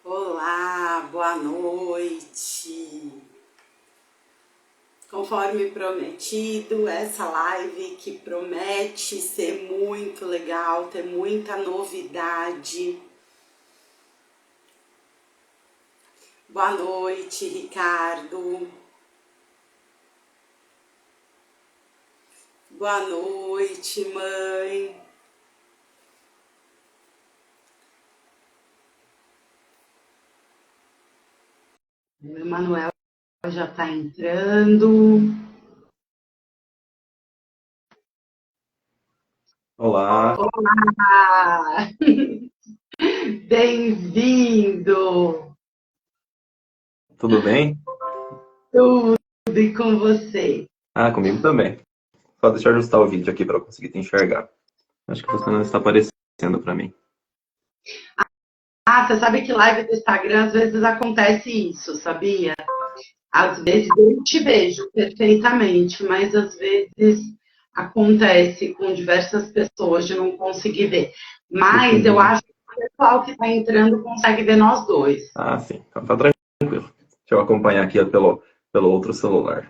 Olá, boa noite. Conforme prometido, essa live que promete ser muito legal, ter muita novidade. Boa noite, Ricardo. Boa noite, mãe. O Emanuel já está entrando. Olá, Olá! Bem-vindo! tudo bem? Tudo e com você? Ah, comigo também. Só deixa eu ajustar o vídeo aqui para eu conseguir te enxergar. Acho que você não está aparecendo para mim. Ah, você sabe que live do Instagram às vezes acontece isso, sabia? Às vezes eu te vejo perfeitamente, mas às vezes acontece com diversas pessoas de não conseguir ver. Mas eu Entendi. acho que o pessoal que está entrando consegue ver nós dois. Ah, sim. Então tá tranquilo. Deixa eu acompanhar aqui pelo outro celular.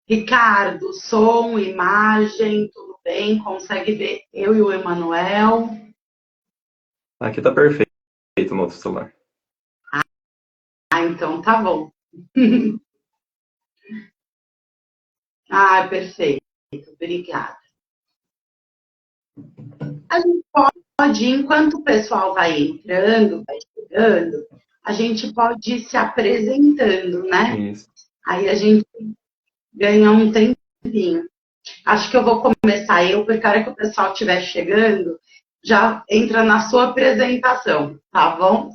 Ricardo, som, imagem, tudo bem? Consegue ver eu e o Emanuel? Aqui tá perfeito no outro celular. Ah, então tá bom. Ah, perfeito. Obrigada. A gente pode, enquanto o pessoal vai entrando, vai chegando, a gente pode ir se apresentando, né? Isso. Aí a gente ganha um tempinho. Acho que eu vou começar eu, porque a hora que o pessoal estiver chegando, já entra na sua apresentação, tá bom?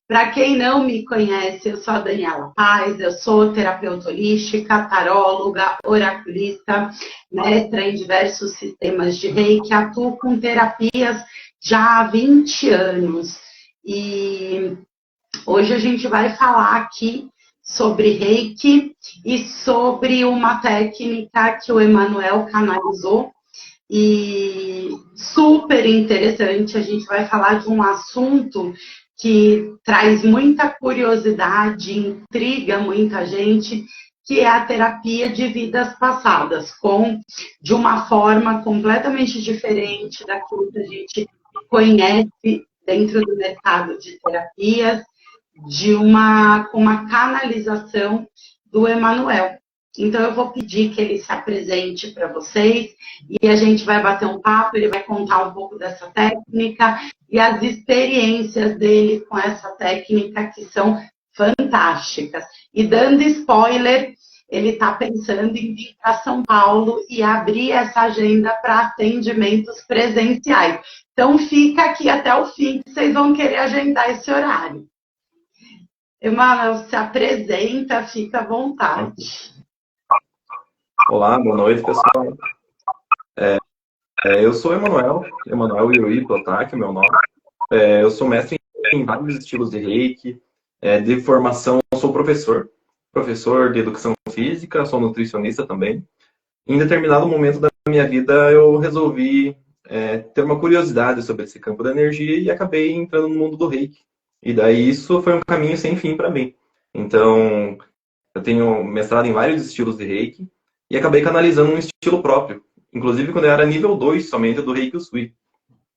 Para quem não me conhece, eu sou a Daniela Paz, eu sou terapeuta holística, taróloga, oraculista, mestra em diversos sistemas de reiki, atuo com terapias já há 20 anos. E hoje a gente vai falar aqui sobre reiki e sobre uma técnica que o Emanuel canalizou. E super interessante, a gente vai falar de um assunto que traz muita curiosidade, intriga muita gente, que é a terapia de vidas passadas, de uma forma completamente diferente daquilo que a gente conhece dentro do mercado de terapias, com uma canalização do Emanuel. Então eu vou pedir que ele se apresente para vocês e a gente vai bater um papo, ele vai contar um pouco dessa técnica e as experiências dele com essa técnica que são fantásticas. E dando spoiler, ele está pensando em vir para São Paulo e abrir essa agenda para atendimentos presenciais. Então fica aqui até o fim, que vocês vão querer agendar esse horário. Emanuel, se apresenta, fica à vontade. Olá, boa noite, pessoal. Eu sou Emanuel Yuri Protac, meu nome. Eu sou mestre em vários estilos de Reiki. De formação, eu sou professor de educação física, sou nutricionista também. Em determinado momento da minha vida, eu resolvi ter uma curiosidade sobre esse campo da energia e acabei entrando no mundo do reiki. E daí isso foi um caminho sem fim para mim. Então, eu tenho mestrado em vários estilos de reiki e acabei canalizando um estilo próprio. Inclusive, quando eu era nível 2 somente do Reiki Usui.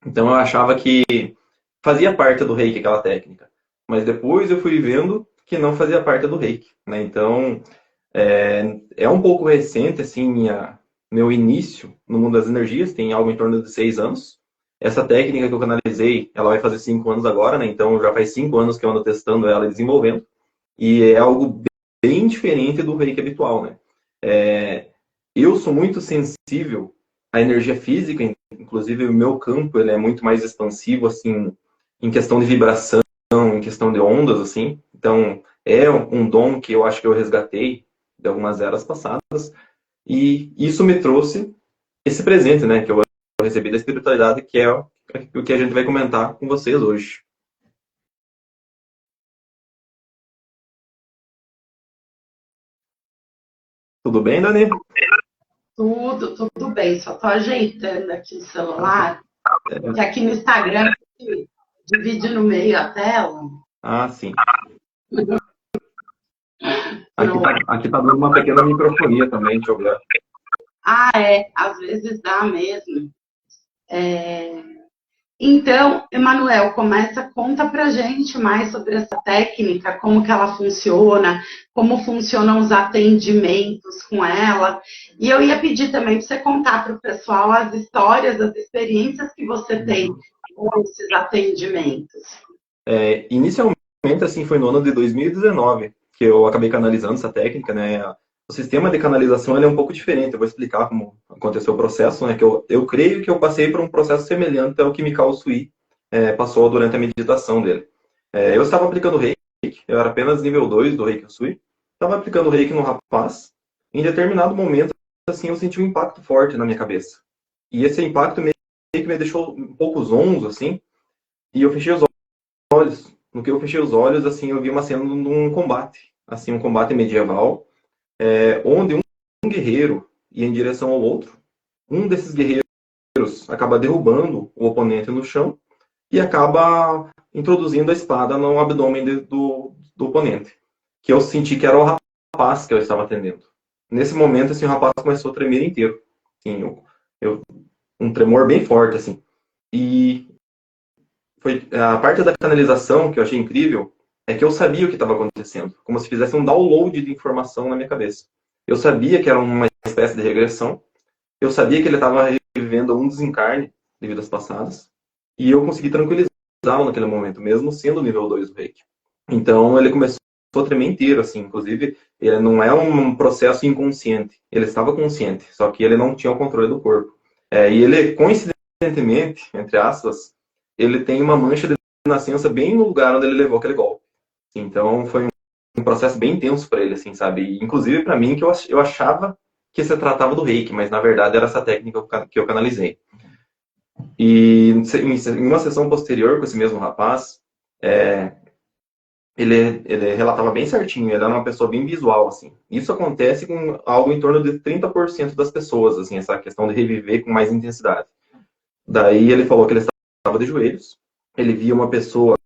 Então, eu achava que fazia parte do reiki aquela técnica. Mas depois eu fui vendo que não fazia parte do reiki, né? Então, é um pouco recente, assim, meu início no mundo das energias, tem algo em torno de 6 anos. Essa técnica que eu canalizei, ela vai fazer 5 anos agora, né? Então já faz 5 anos que eu ando testando ela e desenvolvendo. E é algo bem diferente do reiki habitual, né? Eu sou muito sensível à energia física, inclusive o meu campo ele é muito mais expansivo, assim, em questão de vibração, em questão de ondas, assim. Então, é um dom que eu acho que eu resgatei de algumas eras passadas. E isso me trouxe esse presente, né, que eu recebi da espiritualidade, que é o que a gente vai comentar com vocês hoje. Tudo bem, Dani? Tudo bem, só estou ajeitando aqui o Ah, tá. celular. que aqui no Instagram divide no meio a tela. Ah, sim. Aqui tá dando uma pequena microfonia também, deixa eu ver. Ah, às vezes dá mesmo. Então, Emanuel, conta pra gente mais sobre essa técnica, como que ela funciona, como funcionam os atendimentos com ela. E eu ia pedir também para você contar para o pessoal as histórias, as experiências que você tem com esses atendimentos. Inicialmente, assim, foi no ano de 2019 que eu acabei canalizando essa técnica, né? O sistema de canalização ele é um pouco diferente. Eu vou explicar como aconteceu o processo, né? Que eu creio que eu passei por um processo semelhante ao que Mikao Sui passou durante a meditação dele. Eu estava aplicando Reiki, eu era apenas nível 2 do Reiki Sui. Estava aplicando Reiki no rapaz. Em determinado momento, assim, eu senti um impacto forte na minha cabeça. E esse impacto meio que me deixou um pouco zonzo, assim. E eu fechei os olhos. No que eu fechei os olhos, assim, eu vi uma cena de um combate, assim, um combate medieval, onde um guerreiro ia em direção ao outro. Um desses guerreiros acaba derrubando o oponente no chão e acaba introduzindo a espada no abdômen do oponente, que eu senti que era o rapaz que eu estava atendendo. Nesse momento, assim, o rapaz começou a tremer inteiro. Assim, um tremor bem forte, assim. E foi a parte da canalização que eu achei incrível é que eu sabia o que estava acontecendo, como se fizesse um download de informação na minha cabeça. Eu sabia que era uma espécie de regressão, eu sabia que ele estava revivendo um desencarne de vidas passadas, e eu consegui tranquilizá-lo naquele momento, mesmo sendo nível 2 do Reiki. Então ele começou a tremer inteiro, assim, inclusive ele não é um processo inconsciente, ele estava consciente, só que ele não tinha o controle do corpo. E ele, coincidentemente, entre aspas, ele tem uma mancha de nascença bem no lugar onde ele levou aquele golpe. Então foi um processo bem intenso para ele, assim, sabe? E, inclusive para mim, que eu achava que se tratava do reiki, mas na verdade era essa técnica que eu canalizei. E em uma sessão posterior com esse mesmo rapaz, ele relatava bem certinho, ele era uma pessoa bem visual, assim. Isso acontece com algo em torno de 30% das pessoas, assim, essa questão de reviver com mais intensidade. Daí ele falou que ele estava de joelhos, ele via uma pessoa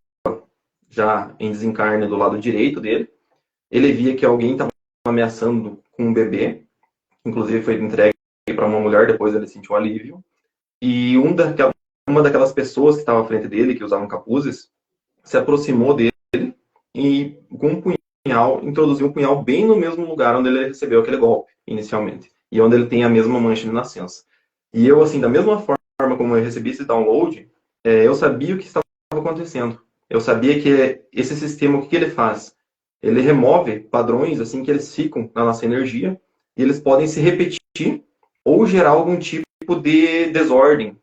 já em desencarne do lado direito dele, ele via que alguém estava ameaçando com um bebê, inclusive foi entregue para uma mulher, depois ele sentiu um alívio, e uma daquelas pessoas que estava à frente dele, que usavam capuzes, se aproximou dele e com um punhal, introduziu um punhal bem no mesmo lugar onde ele recebeu aquele golpe, inicialmente, e onde ele tem a mesma mancha de nascença. E eu, assim, da mesma forma como eu recebi esse download, eu sabia o que estava acontecendo. Eu sabia que esse sistema, o que ele faz? Ele remove padrões, assim, que eles ficam na nossa energia, e eles podem se repetir ou gerar algum tipo de desordem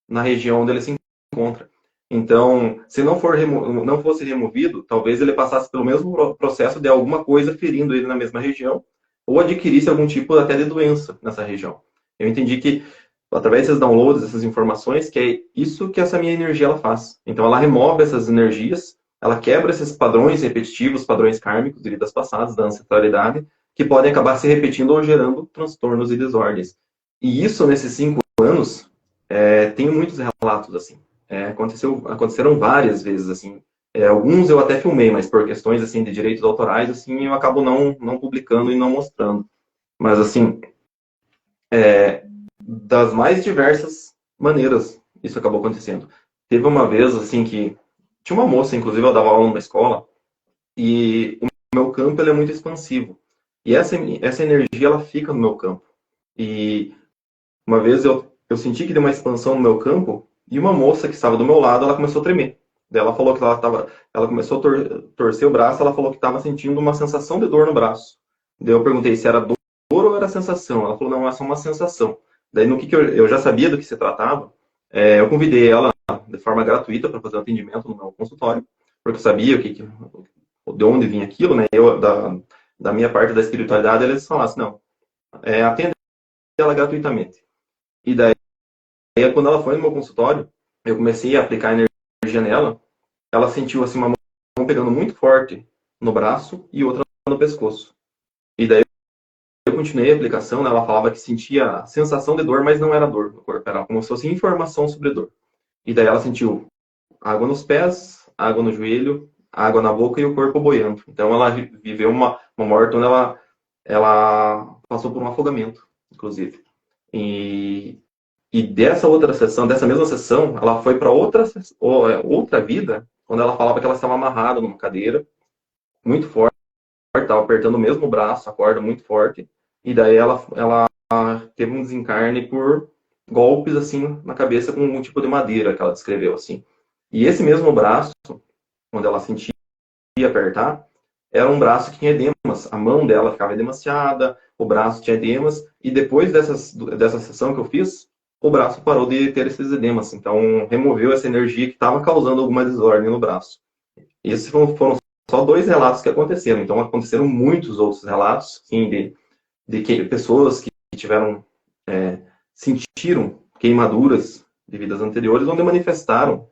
na região onde ele se encontra. Então, se não fosse removido, talvez ele passasse pelo mesmo processo de alguma coisa ferindo ele na mesma região, ou adquirisse algum tipo até de doença nessa região. Eu entendi que, através desses downloads, essas informações, que é isso que essa minha energia ela faz. Então, ela remove essas energias, ela quebra esses padrões repetitivos, padrões kármicos de vidas passadas, da ancestralidade, que podem acabar se repetindo ou gerando transtornos e desordens. E isso, nesses 5 anos, tenho muitos relatos, assim. Aconteceram várias vezes, assim. Alguns eu até filmei, mas por questões, assim, de direitos autorais, assim, eu acabo não publicando e não mostrando. Mas, assim, das mais diversas maneiras isso acabou acontecendo. Teve uma vez, assim, que tinha uma moça, inclusive, eu dava aula numa escola, e o meu campo ele é muito expansivo. E essa energia, ela fica no meu campo. E uma vez eu senti que deu uma expansão no meu campo, e uma moça que estava do meu lado, ela começou a tremer. Daí ela falou que ela começou a torcer o braço, ela falou que estava sentindo uma sensação de dor no braço. Daí eu perguntei se era dor ou era sensação. Ela falou, não, é só uma sensação. Daí no que eu já sabia do que se tratava, eu convidei ela de forma gratuita para fazer um atendimento no meu consultório, porque eu sabia de onde vinha aquilo, né? Da minha parte da espiritualidade, eles falassem, não, atenda ela gratuitamente. E daí, quando ela foi no meu consultório, eu comecei a aplicar energia nela, ela sentiu assim uma mão pegando muito forte no braço e outra no pescoço. E daí eu continuei a aplicação, né? Ela falava que sentia a sensação de dor, mas não era dor no corpo, era como se fosse informação sobre dor. E daí ela sentiu água nos pés, água no joelho, água na boca e o corpo boiando. Então ela viveu uma morte onde ela passou por um afogamento, inclusive. E dessa outra sessão, dessa mesma sessão, ela foi para outra vida, quando ela falava que ela estava amarrada numa cadeira, muito forte, estava apertando o mesmo braço, a corda muito forte, e daí ela teve um desencarne por golpes assim na cabeça com um tipo de madeira que ela descreveu assim. E esse mesmo braço, onde ela sentia apertar, era um braço que tinha edemas. A mão dela ficava edemaciada, o braço tinha edemas, e depois dessa sessão que eu fiz, o braço parou de ter esses edemas. Então, removeu essa energia que estava causando alguma desordem no braço. E esses foram só 2 relatos que aconteceram. Então, aconteceram muitos outros relatos, sim, de pessoas que tiveram, sentiram queimaduras de vidas anteriores, onde manifestaram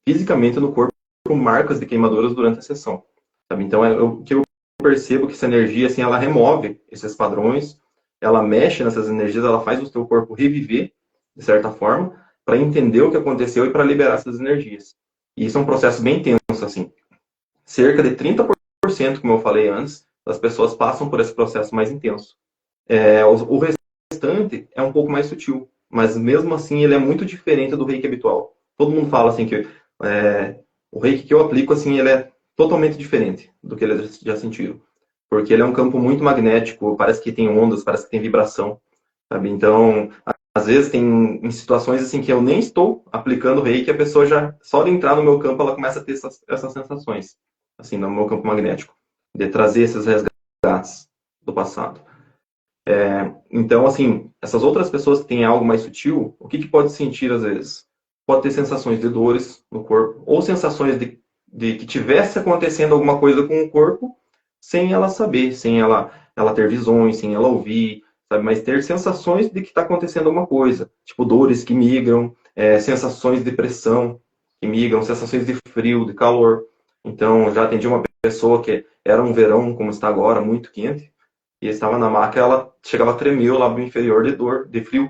fisicamente no corpo marcas de queimaduras durante a sessão. Sabe? Então, o que eu percebo que essa energia, assim, ela remove esses padrões, ela mexe nessas energias, ela faz o seu corpo reviver, de certa forma, para entender o que aconteceu e para liberar essas energias. E isso é um processo bem intenso, assim. Cerca de 30%, como eu falei antes, das pessoas passam por esse processo mais intenso. O restante é um pouco mais sutil, mas mesmo assim ele é muito diferente do reiki habitual. Todo mundo fala assim que o reiki que eu aplico, assim, ele é totalmente diferente do que eles já sentiram. Porque ele é um campo muito magnético, parece que tem ondas, parece que tem vibração, sabe? Então, às vezes tem em situações assim que eu nem estou aplicando reiki, a pessoa já, só de entrar no meu campo, ela começa a ter essas sensações, assim, no meu campo magnético, de trazer esses resgates do passado. Então, assim, essas outras pessoas que têm algo mais sutil, o que pode sentir às vezes? Pode ter sensações de dores no corpo, ou sensações de que tivesse acontecendo alguma coisa com o corpo, sem ela saber, sem ela ter visões, sem ela ouvir, sabe? Mas ter sensações de que está acontecendo alguma coisa, tipo dores que migram, sensações de pressão que migram, sensações de frio, de calor. Então, já atendi uma pessoa que era um verão, como está agora, muito quente, e estava na maca, ela chegava a tremer o lábio inferior de dor, de frio.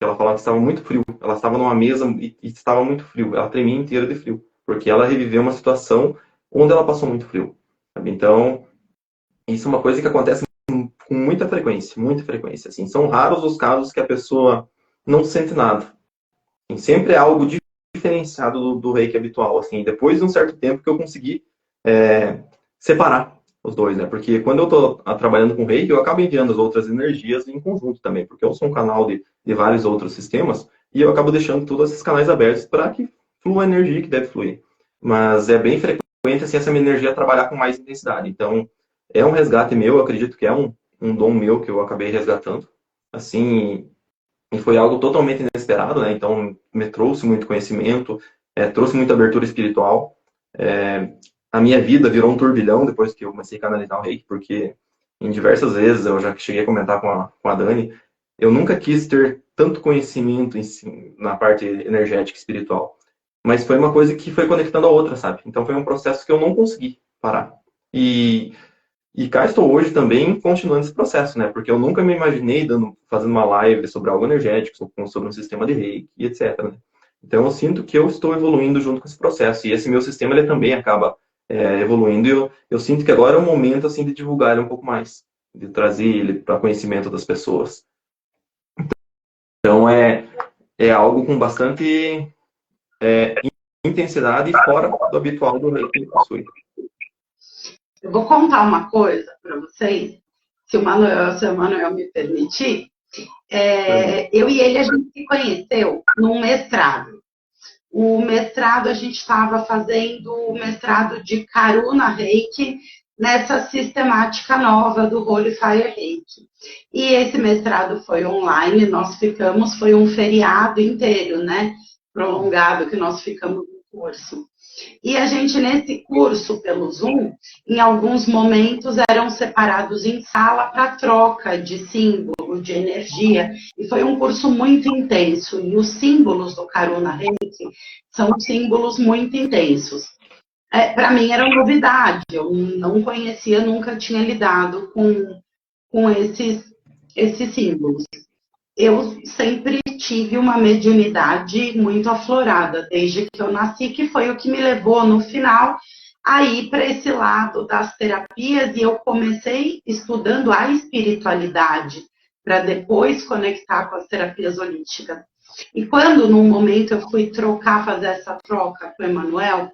Ela falava que estava muito frio. Ela estava numa mesa e estava muito frio. Ela tremia inteira de frio, porque ela reviveu uma situação onde ela passou muito frio. Sabe? Então, isso é uma coisa que acontece com muita frequência, muita frequência. Assim, são raros os casos que a pessoa não sente nada. Assim, sempre é algo diferenciado do reiki habitual. Assim, depois de um certo tempo que eu consegui separar os dois, né? Porque quando eu estou trabalhando com reiki, eu acabo enviando as outras energias em conjunto também, porque eu sou um canal de vários outros sistemas e eu acabo deixando todos esses canais abertos para que flua a energia que deve fluir. Mas é bem frequente assim, essa minha energia trabalhar com mais intensidade. Então, é um resgate meu, eu acredito que é um dom meu que eu acabei resgatando. Assim, e foi algo totalmente inesperado, né? Então, me trouxe muito conhecimento, trouxe muita abertura espiritual. A minha vida virou um turbilhão depois que eu comecei a canalizar o reiki, porque em diversas vezes eu já cheguei a comentar com a Dani, eu nunca quis ter tanto conhecimento na parte energética e espiritual. Mas foi uma coisa que foi conectando a outra, sabe? Então foi um processo que eu não consegui parar. E cá estou hoje também continuando esse processo, né? Porque eu nunca me imaginei fazendo uma live sobre algo energético, sobre um sistema de reiki e etc. Né? Então eu sinto que eu estou evoluindo junto com esse processo. E esse meu sistema, ele também acaba evoluindo. E eu sinto que agora é o momento, assim, de divulgar ele um pouco mais. De trazer ele para conhecimento das pessoas. Então é algo com bastante intensidade fora do habitual do reiki que ele possui. Eu vou contar uma coisa para vocês, se o Manuel me permitir. Eu e ele, a gente se conheceu num mestrado. O mestrado, a gente estava fazendo o mestrado de Karuna Reiki, nessa sistemática nova do Holy Fire Reiki. E esse mestrado foi online, foi um feriado inteiro, né? Prolongado, que nós ficamos no curso. E a gente, nesse curso, pelo Zoom, em alguns momentos eram separados em sala para troca de símbolo, de energia. E foi um curso muito intenso. E os símbolos do Karuna Reiki são símbolos muito intensos. Para mim era novidade, eu não conhecia, nunca tinha lidado com esses símbolos. Eu sempre tive uma mediunidade muito aflorada desde que eu nasci, que foi o que me levou, no final, a ir para esse lado das terapias, e eu comecei estudando a espiritualidade, para depois conectar com as terapias holísticas. E quando, num momento, eu fui fazer essa troca com o Emanuel,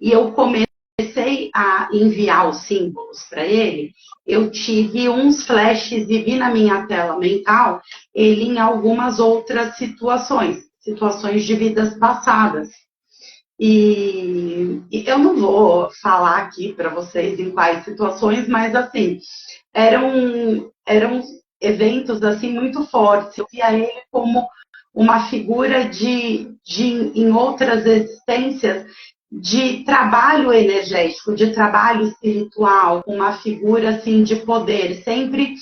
e eu comecei a enviar os símbolos para ele, eu tive uns flashes e vi na minha tela mental ele em algumas outras situações de vidas passadas. E eu não vou falar aqui para vocês em quais situações, mas assim, eram eventos assim muito fortes. Eu via ele como uma figura em outras existências, de trabalho energético, de trabalho espiritual, uma figura assim de poder, sempre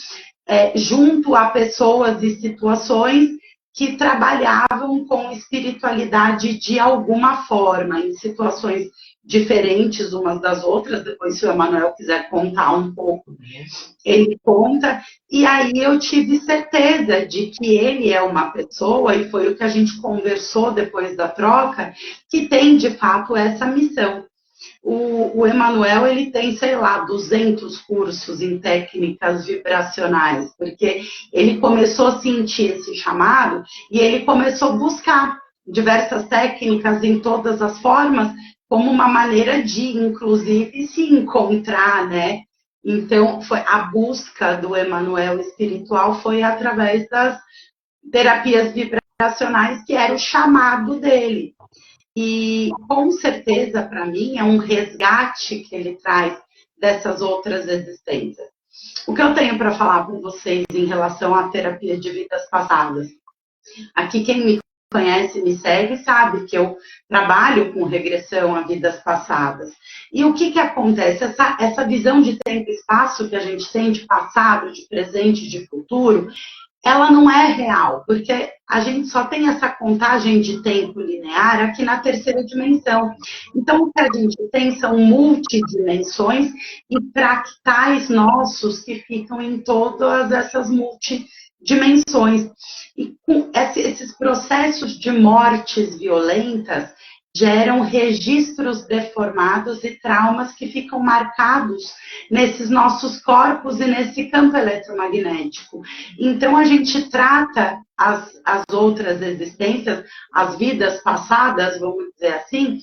junto a pessoas e situações que trabalhavam com espiritualidade de alguma forma, em situações diferentes umas das outras. Depois, se o Emanuel quiser contar um pouco, ele conta. E aí eu tive certeza de que ele é uma pessoa, e foi o que a gente conversou depois da troca, que tem de fato essa missão. O Emanuel, ele tem, sei lá, 200 cursos em técnicas vibracionais, porque ele começou a sentir esse chamado e ele começou a buscar diversas técnicas em todas as formas, como uma maneira de, inclusive, se encontrar, né? Então, a busca do Emanuel espiritual foi através das terapias vibracionais, que era o chamado dele. E, com certeza, para mim, é um resgate que ele traz dessas outras existências. O que eu tenho para falar com vocês em relação à terapia de vidas passadas? Aqui, quem me conhece, me segue, sabe que eu trabalho com regressão a vidas passadas. E o que acontece? Essa visão de tempo e espaço que a gente tem, de passado, de presente, de futuro, ela não é real, porque a gente só tem essa contagem de tempo linear aqui na terceira dimensão. Então, o que a gente tem são multidimensões e fractais nossos que ficam em todas essas multidimensões. E com esses processos de mortes violentas geram registros deformados e traumas que ficam marcados nesses nossos corpos e nesse campo eletromagnético. Então, a gente trata as outras existências, as vidas passadas, vamos dizer assim,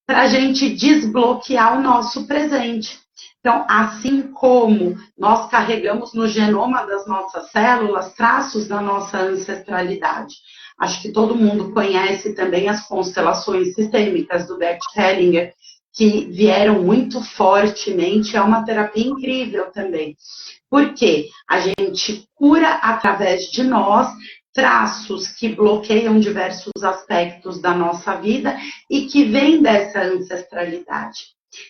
para a gente desbloquear o nosso presente. Então, assim como nós carregamos no genoma das nossas células traços da nossa ancestralidade. Acho que todo mundo conhece também as constelações sistêmicas do Bert Hellinger, que vieram muito fortemente. É uma terapia incrível também. Porque a gente cura através de nós traços que bloqueiam diversos aspectos da nossa vida e que vêm dessa ancestralidade.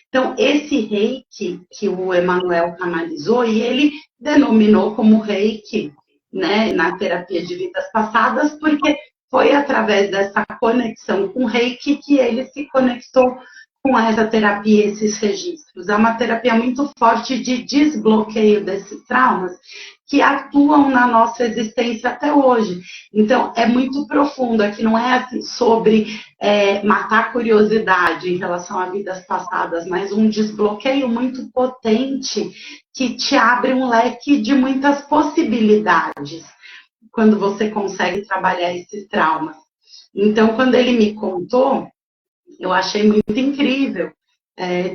Então, esse reiki que o Emanuel canalizou, e ele denominou como reiki, né, na terapia de vidas passadas, porque foi através dessa conexão com o reiki que ele se conectou com essa terapia, esses registros. É uma terapia muito forte de desbloqueio desses traumas que atuam na nossa existência até hoje. Então, é muito profundo. Aqui não é assim sobre matar a curiosidade em relação a vidas passadas, mas um desbloqueio muito potente que te abre um leque de muitas possibilidades quando você consegue trabalhar esses traumas. Então, quando ele me contou, eu achei muito incrível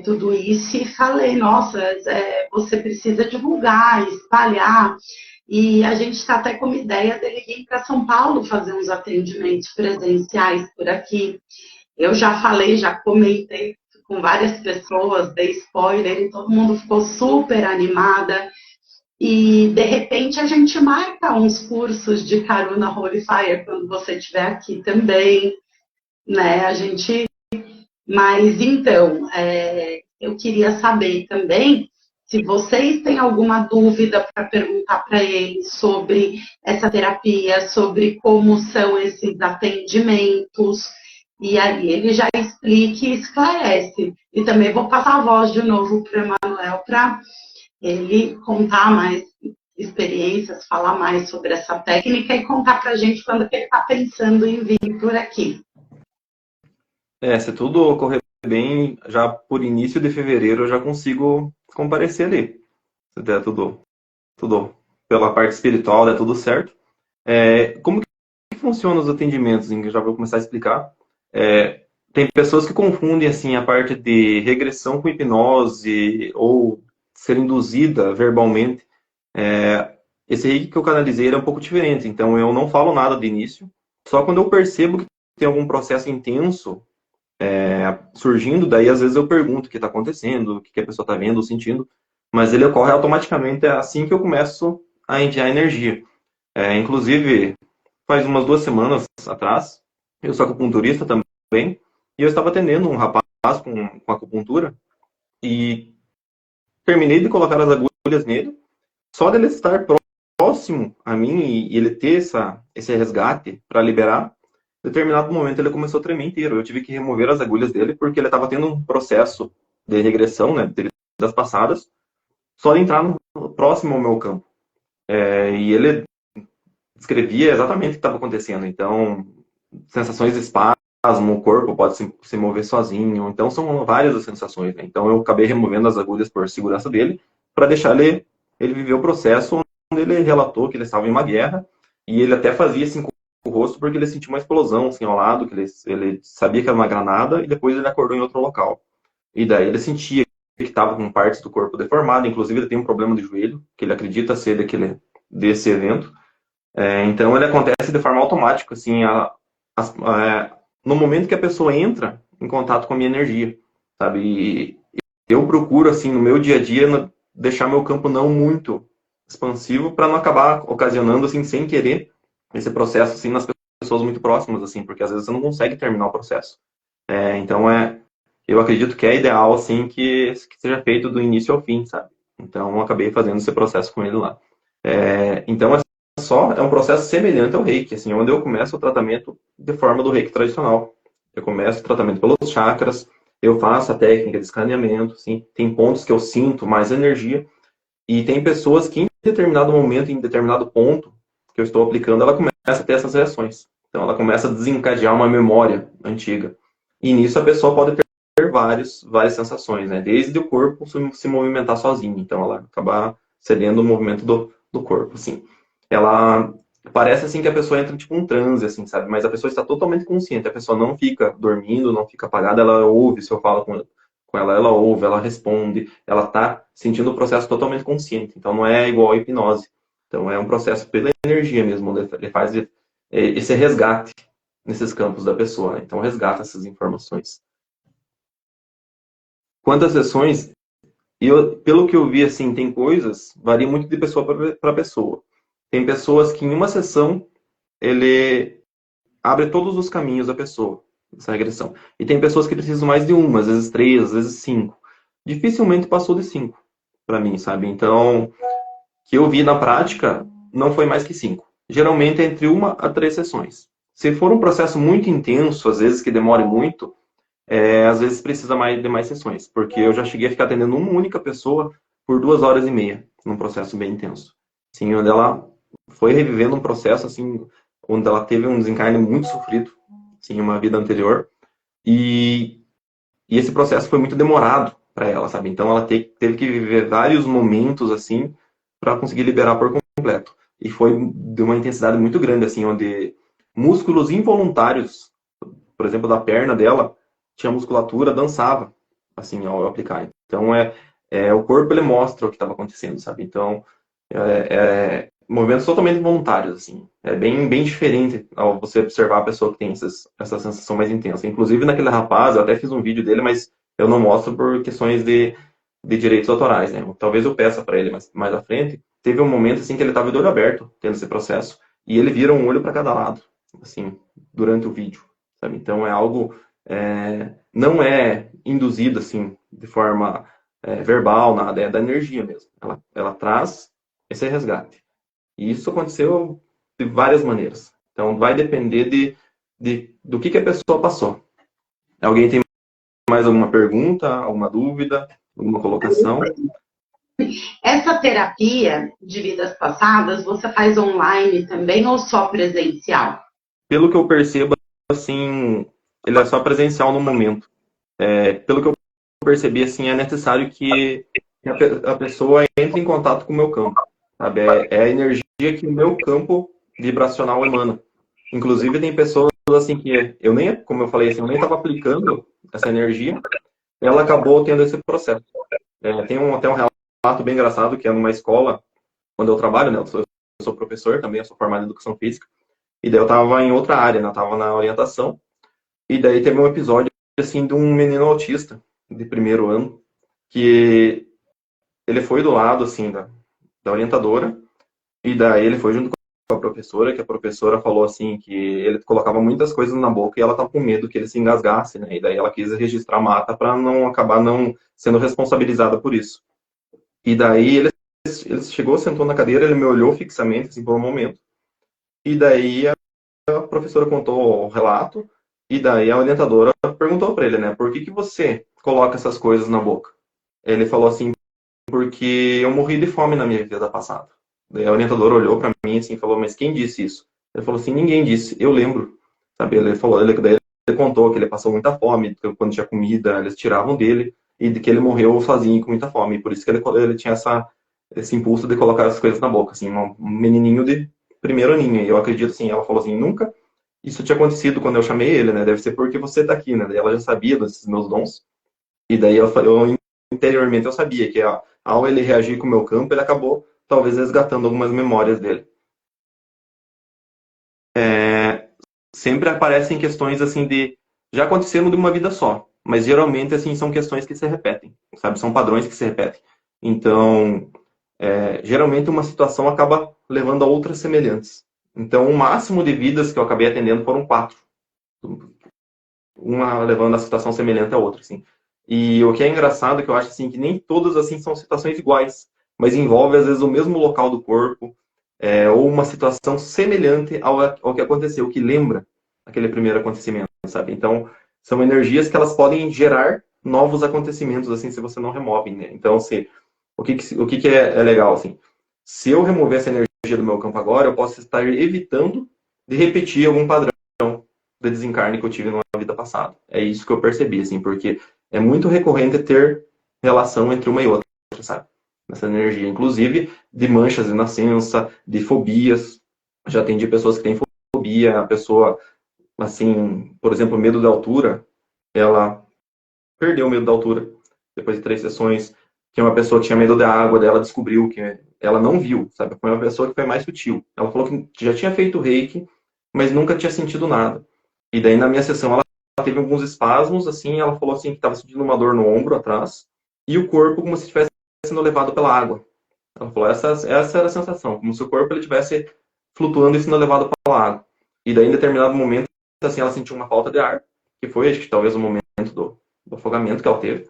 tudo isso e falei, nossa, você precisa divulgar, espalhar. E a gente está até com uma ideia dele vir para São Paulo fazer uns atendimentos presenciais por aqui. Eu já falei, já comentei com várias pessoas, dei spoiler e todo mundo ficou super animada. E, de repente, a gente marca uns cursos de Karuna Holy Fire quando você estiver aqui também, né? Mas, então, eu queria saber também se vocês têm alguma dúvida para perguntar para ele sobre essa terapia, sobre como são esses atendimentos, e aí ele já explica e esclarece. E também vou passar a voz de novo para o Emanuel para ele contar mais experiências, falar mais sobre essa técnica e contar para a gente quando que ele está pensando em vir por aqui. Se tudo ocorrer bem, já por início de fevereiro eu já consigo comparecer ali. Se der tudo pela parte espiritual, der tudo certo. Como que funciona os atendimentos? Eu já vou começar a explicar. Tem pessoas que confundem assim a parte de regressão com hipnose ou ser induzida verbalmente. Esse reiki que eu canalizei é um pouco diferente, então eu não falo nada de início. Só quando eu percebo que tem algum processo intenso surgindo, daí às vezes eu pergunto o que está acontecendo, o que a pessoa está vendo ou sentindo, mas ele ocorre automaticamente assim que eu começo a enviar energia. Inclusive, faz umas 2 semanas atrás, eu sou acupunturista também, e eu estava atendendo um rapaz com acupuntura, e terminei de colocar as agulhas nele, só dele estar próximo a mim e ele ter esse resgate para liberar, em determinado momento ele começou a tremer inteiro. Eu tive que remover as agulhas dele porque ele estava tendo um processo de regressão, né, das passadas, só de entrar próximo ao meu campo. E ele descrevia exatamente o que estava acontecendo. Então, sensações de espasmo, o corpo pode se mover sozinho. Então, são várias as sensações. Né? Então, eu acabei removendo as agulhas por segurança dele para deixar ele viver o processo onde ele relatou que ele estava em uma guerra e ele até fazia assim com o rosto porque ele sentiu uma explosão assim ao lado, que ele sabia que era uma granada e depois ele acordou em outro local. E daí ele sentia que estava com partes do corpo deformadas, inclusive ele tem um problema de joelho, que ele acredita ser desse evento. Então ele acontece de forma automática, assim, no momento que a pessoa entra em contato com a minha energia, sabe? E eu procuro, assim, no meu dia a dia, deixar meu campo não muito expansivo para não acabar ocasionando, assim, sem querer, esse processo, assim, nas pessoas muito próximas, assim, porque às vezes você não consegue terminar o processo. Então, eu acredito que é ideal, assim, que seja feito do início ao fim, sabe? Então, eu acabei fazendo esse processo com ele lá. Então, é um processo semelhante ao reiki, assim, onde eu começo o tratamento de forma do reiki tradicional. Eu começo o tratamento pelos chakras, eu faço a técnica de escaneamento, assim, tem pontos que eu sinto mais energia, e tem pessoas que em determinado momento, em determinado ponto que eu estou aplicando, ela começa a ter essas reações. Então ela começa a desencadear uma memória antiga. E nisso a pessoa pode ter várias sensações, né? Desde o corpo se movimentar sozinho. Então ela acaba cedendo o movimento do corpo, assim. Ela parece assim que a pessoa entra tipo um transe, assim, sabe? Mas a pessoa está totalmente consciente. A pessoa não fica dormindo, não fica apagada. Ela ouve, se eu falo com ela ouve, ela responde. Ela está sentindo o processo totalmente consciente. Então não é igual a hipnose. Então é um processo pela energia mesmo. Ele faz esse resgate nesses campos da pessoa. Né? Então resgata essas informações. Quantas sessões? Pelo que eu vi, assim, tem coisas, varia muito de pessoa para pessoa. Tem pessoas que em uma sessão ele abre todos os caminhos da pessoa, essa regressão. E tem pessoas que precisam mais de uma, às vezes 3, às vezes 5. Dificilmente passou de 5 para mim, sabe? Então, que eu vi na prática, não foi mais que 5. Geralmente é entre 1 a 3 sessões. Se for um processo muito intenso, às vezes que demore muito, às vezes precisa de mais sessões, porque eu já cheguei a ficar atendendo uma única pessoa por 2 horas e meia, num processo bem intenso. Assim, onde ela foi revivendo um processo, assim, onde ela teve um desencarne muito sofrido, assim, em uma vida anterior, e esse processo foi muito demorado para ela, sabe? Então ela teve que viver vários momentos, assim, para conseguir liberar por completo. E foi de uma intensidade muito grande, assim, onde músculos involuntários, por exemplo, da perna dela, tinha musculatura, dançava, assim, ao aplicar. Então, o corpo, ele mostra o que estava acontecendo, sabe? Então, movimentos totalmente voluntários, assim. É bem, bem diferente ao você observar a pessoa que tem essa sensação mais intensa. Inclusive, naquele rapaz, eu até fiz um vídeo dele, mas eu não mostro por questões de direitos autorais, né? Talvez eu peça para ele mais à frente. Teve um momento, assim, que ele estava de olho aberto, tendo esse processo, e ele vira um olho para cada lado, assim, durante o vídeo, sabe? Então, é algo... não é induzido, assim, de forma verbal, nada. É da energia mesmo. Ela traz esse resgate. E isso aconteceu de várias maneiras. Então, vai depender do que a pessoa passou. Alguém tem mais alguma pergunta, alguma dúvida, alguma colocação? Essa terapia de vidas passadas, você faz online também ou só presencial? Pelo que eu percebo, assim, ele é só presencial no momento. Pelo que eu percebi, assim, é necessário que a pessoa entre em contato com o meu campo, sabe? É a energia que o meu campo vibracional emana. Inclusive, tem pessoas, assim, que eu nem, como eu falei, assim, eu nem estava aplicando essa energia, ela acabou tendo esse processo. Tem até um relato bem engraçado, que é numa escola onde eu trabalho, né? Eu sou professor também, eu sou formado em educação física, e daí eu estava em outra área, né? Eu estava na orientação, e daí teve um episódio, assim, de um menino autista, de primeiro ano, que ele foi do lado, assim, da orientadora, e daí ele foi junto com a professora, que a professora falou, assim, que ele colocava muitas coisas na boca e ela estava com medo que ele se engasgasse, né? E daí ela quis registrar a mata para não acabar não sendo responsabilizada por isso. E daí ele chegou, sentou na cadeira, ele me olhou fixamente, assim, por um momento, e daí a professora contou o relato, e daí a orientadora perguntou para ele, né, por que você coloca essas coisas na boca? Ele falou assim, porque eu morri de fome na minha vida passada. Daí a orientadora olhou para mim assim, e falou, mas quem disse isso? Ele falou assim, ninguém disse, eu lembro. Sabe, ele falou, daí ele contou que ele passou muita fome, que quando tinha comida, eles tiravam dele, e de que ele morreu sozinho com muita fome. Por isso que ele tinha esse impulso de colocar as coisas na boca, assim, um menininho de primeiro aninho. E eu acredito assim, ela falou assim, nunca isso tinha acontecido quando eu chamei ele, né? Deve ser porque você tá aqui, né? Daí ela já sabia desses meus dons. E daí eu interiormente eu sabia que ao ele reagir com o meu campo, ele acabou talvez resgatando algumas memórias dele. Sempre aparecem questões assim de já aconteceram de uma vida só, mas geralmente assim são questões que se repetem, sabe? São padrões que se repetem. Então, geralmente uma situação acaba levando a outras semelhantes. Então, o máximo de vidas que eu acabei atendendo foram 4. Uma levando a situação semelhante à outra, assim. E o que é engraçado é que eu acho assim que nem todas assim são situações iguais, mas envolve às vezes o mesmo local do corpo, ou uma situação semelhante ao que aconteceu, que lembra aquele primeiro acontecimento, sabe? Então, são energias que elas podem gerar novos acontecimentos, assim, se você não remove, né? Então, o que é legal, assim? Se eu remover essa energia do meu campo agora, eu posso estar evitando de repetir algum padrão de desencarne que eu tive numa vida passada. É isso que eu percebi, assim, porque é muito recorrente ter relação entre uma e outra, sabe? Essa energia, inclusive de manchas de nascença, de fobias. Já atendi pessoas que têm fobia, a pessoa, assim, por exemplo, medo da altura, ela perdeu o medo da altura depois de 3 sessões. Tinha uma pessoa que tinha medo da água, dela descobriu que ela não viu, sabe? Foi uma pessoa que foi mais sutil. Ela falou que já tinha feito reiki, mas nunca tinha sentido nada. E daí na minha sessão ela teve alguns espasmos, assim, ela falou assim que estava sentindo uma dor no ombro atrás e o corpo como se estivesse sendo levado pela água. Ela falou, essa era a sensação, como se o corpo ele estivesse flutuando e sendo levado pela água. E daí em determinado momento, assim, ela sentiu uma falta de ar, que foi, acho que talvez o momento do afogamento que ela teve.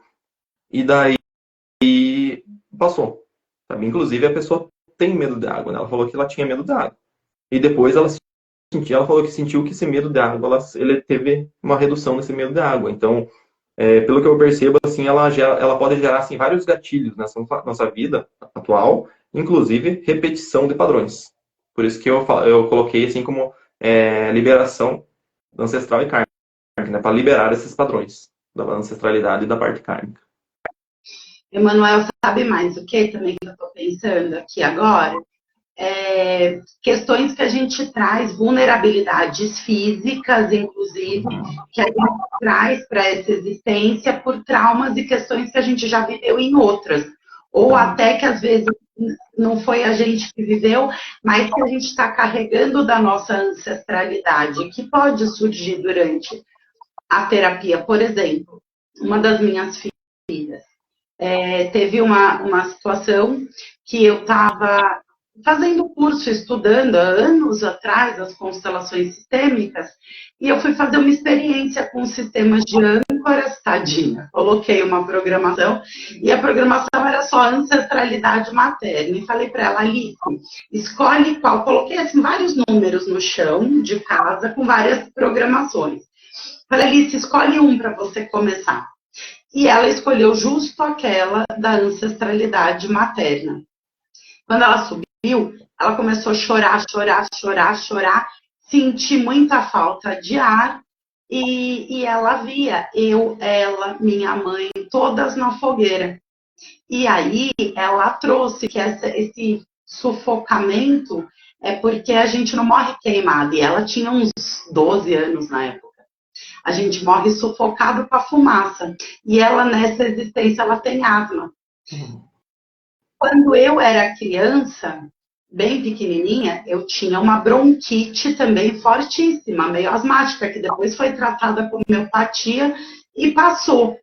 E daí passou. Sabe? Inclusive a pessoa tem medo de água, né? Ela falou que ela tinha medo de água. E depois ela falou que sentiu que esse medo de água, ele teve uma redução nesse medo de água. Então, pelo que eu percebo, assim, ela pode gerar assim, vários gatilhos nessa nossa vida atual, inclusive repetição de padrões. Por isso que eu coloquei assim como liberação ancestral e kármica, né, para liberar esses padrões da ancestralidade e da parte kármica. Emanuel, sabe mais o que também que eu estou pensando aqui agora? Questões que a gente traz, vulnerabilidades físicas, inclusive, que a gente traz para essa existência por traumas e questões que a gente já viveu em outras. Ou até que às vezes não foi a gente que viveu, mas que a gente está carregando da nossa ancestralidade, que pode surgir durante a terapia. Por exemplo, uma das minhas filhas teve uma situação que eu estava fazendo curso, estudando há anos atrás as constelações sistêmicas, e eu fui fazer uma experiência com sistemas de âncoras, tadinha. Coloquei uma programação, e a programação era só ancestralidade materna. E falei para ela, Alice, escolhe qual. Coloquei assim, vários números no chão de casa, com várias programações. Falei, Alice, escolhe um para você começar. e ela escolheu justo aquela da ancestralidade materna. Quando ela subiu, ela começou a chorar, chorar, chorar, chorar, sentir muita falta de ar, e ela via eu, ela, minha mãe, todas na fogueira. E aí ela trouxe que esse sufocamento é porque a gente não morre queimado, e ela tinha uns 12 anos na época. A gente morre sufocado com a fumaça. E ela, nessa existência, ela tem asma. Quando eu era criança, bem pequenininha, eu tinha uma bronquite também fortíssima, meio asmática, que depois foi tratada com homeopatia e passou.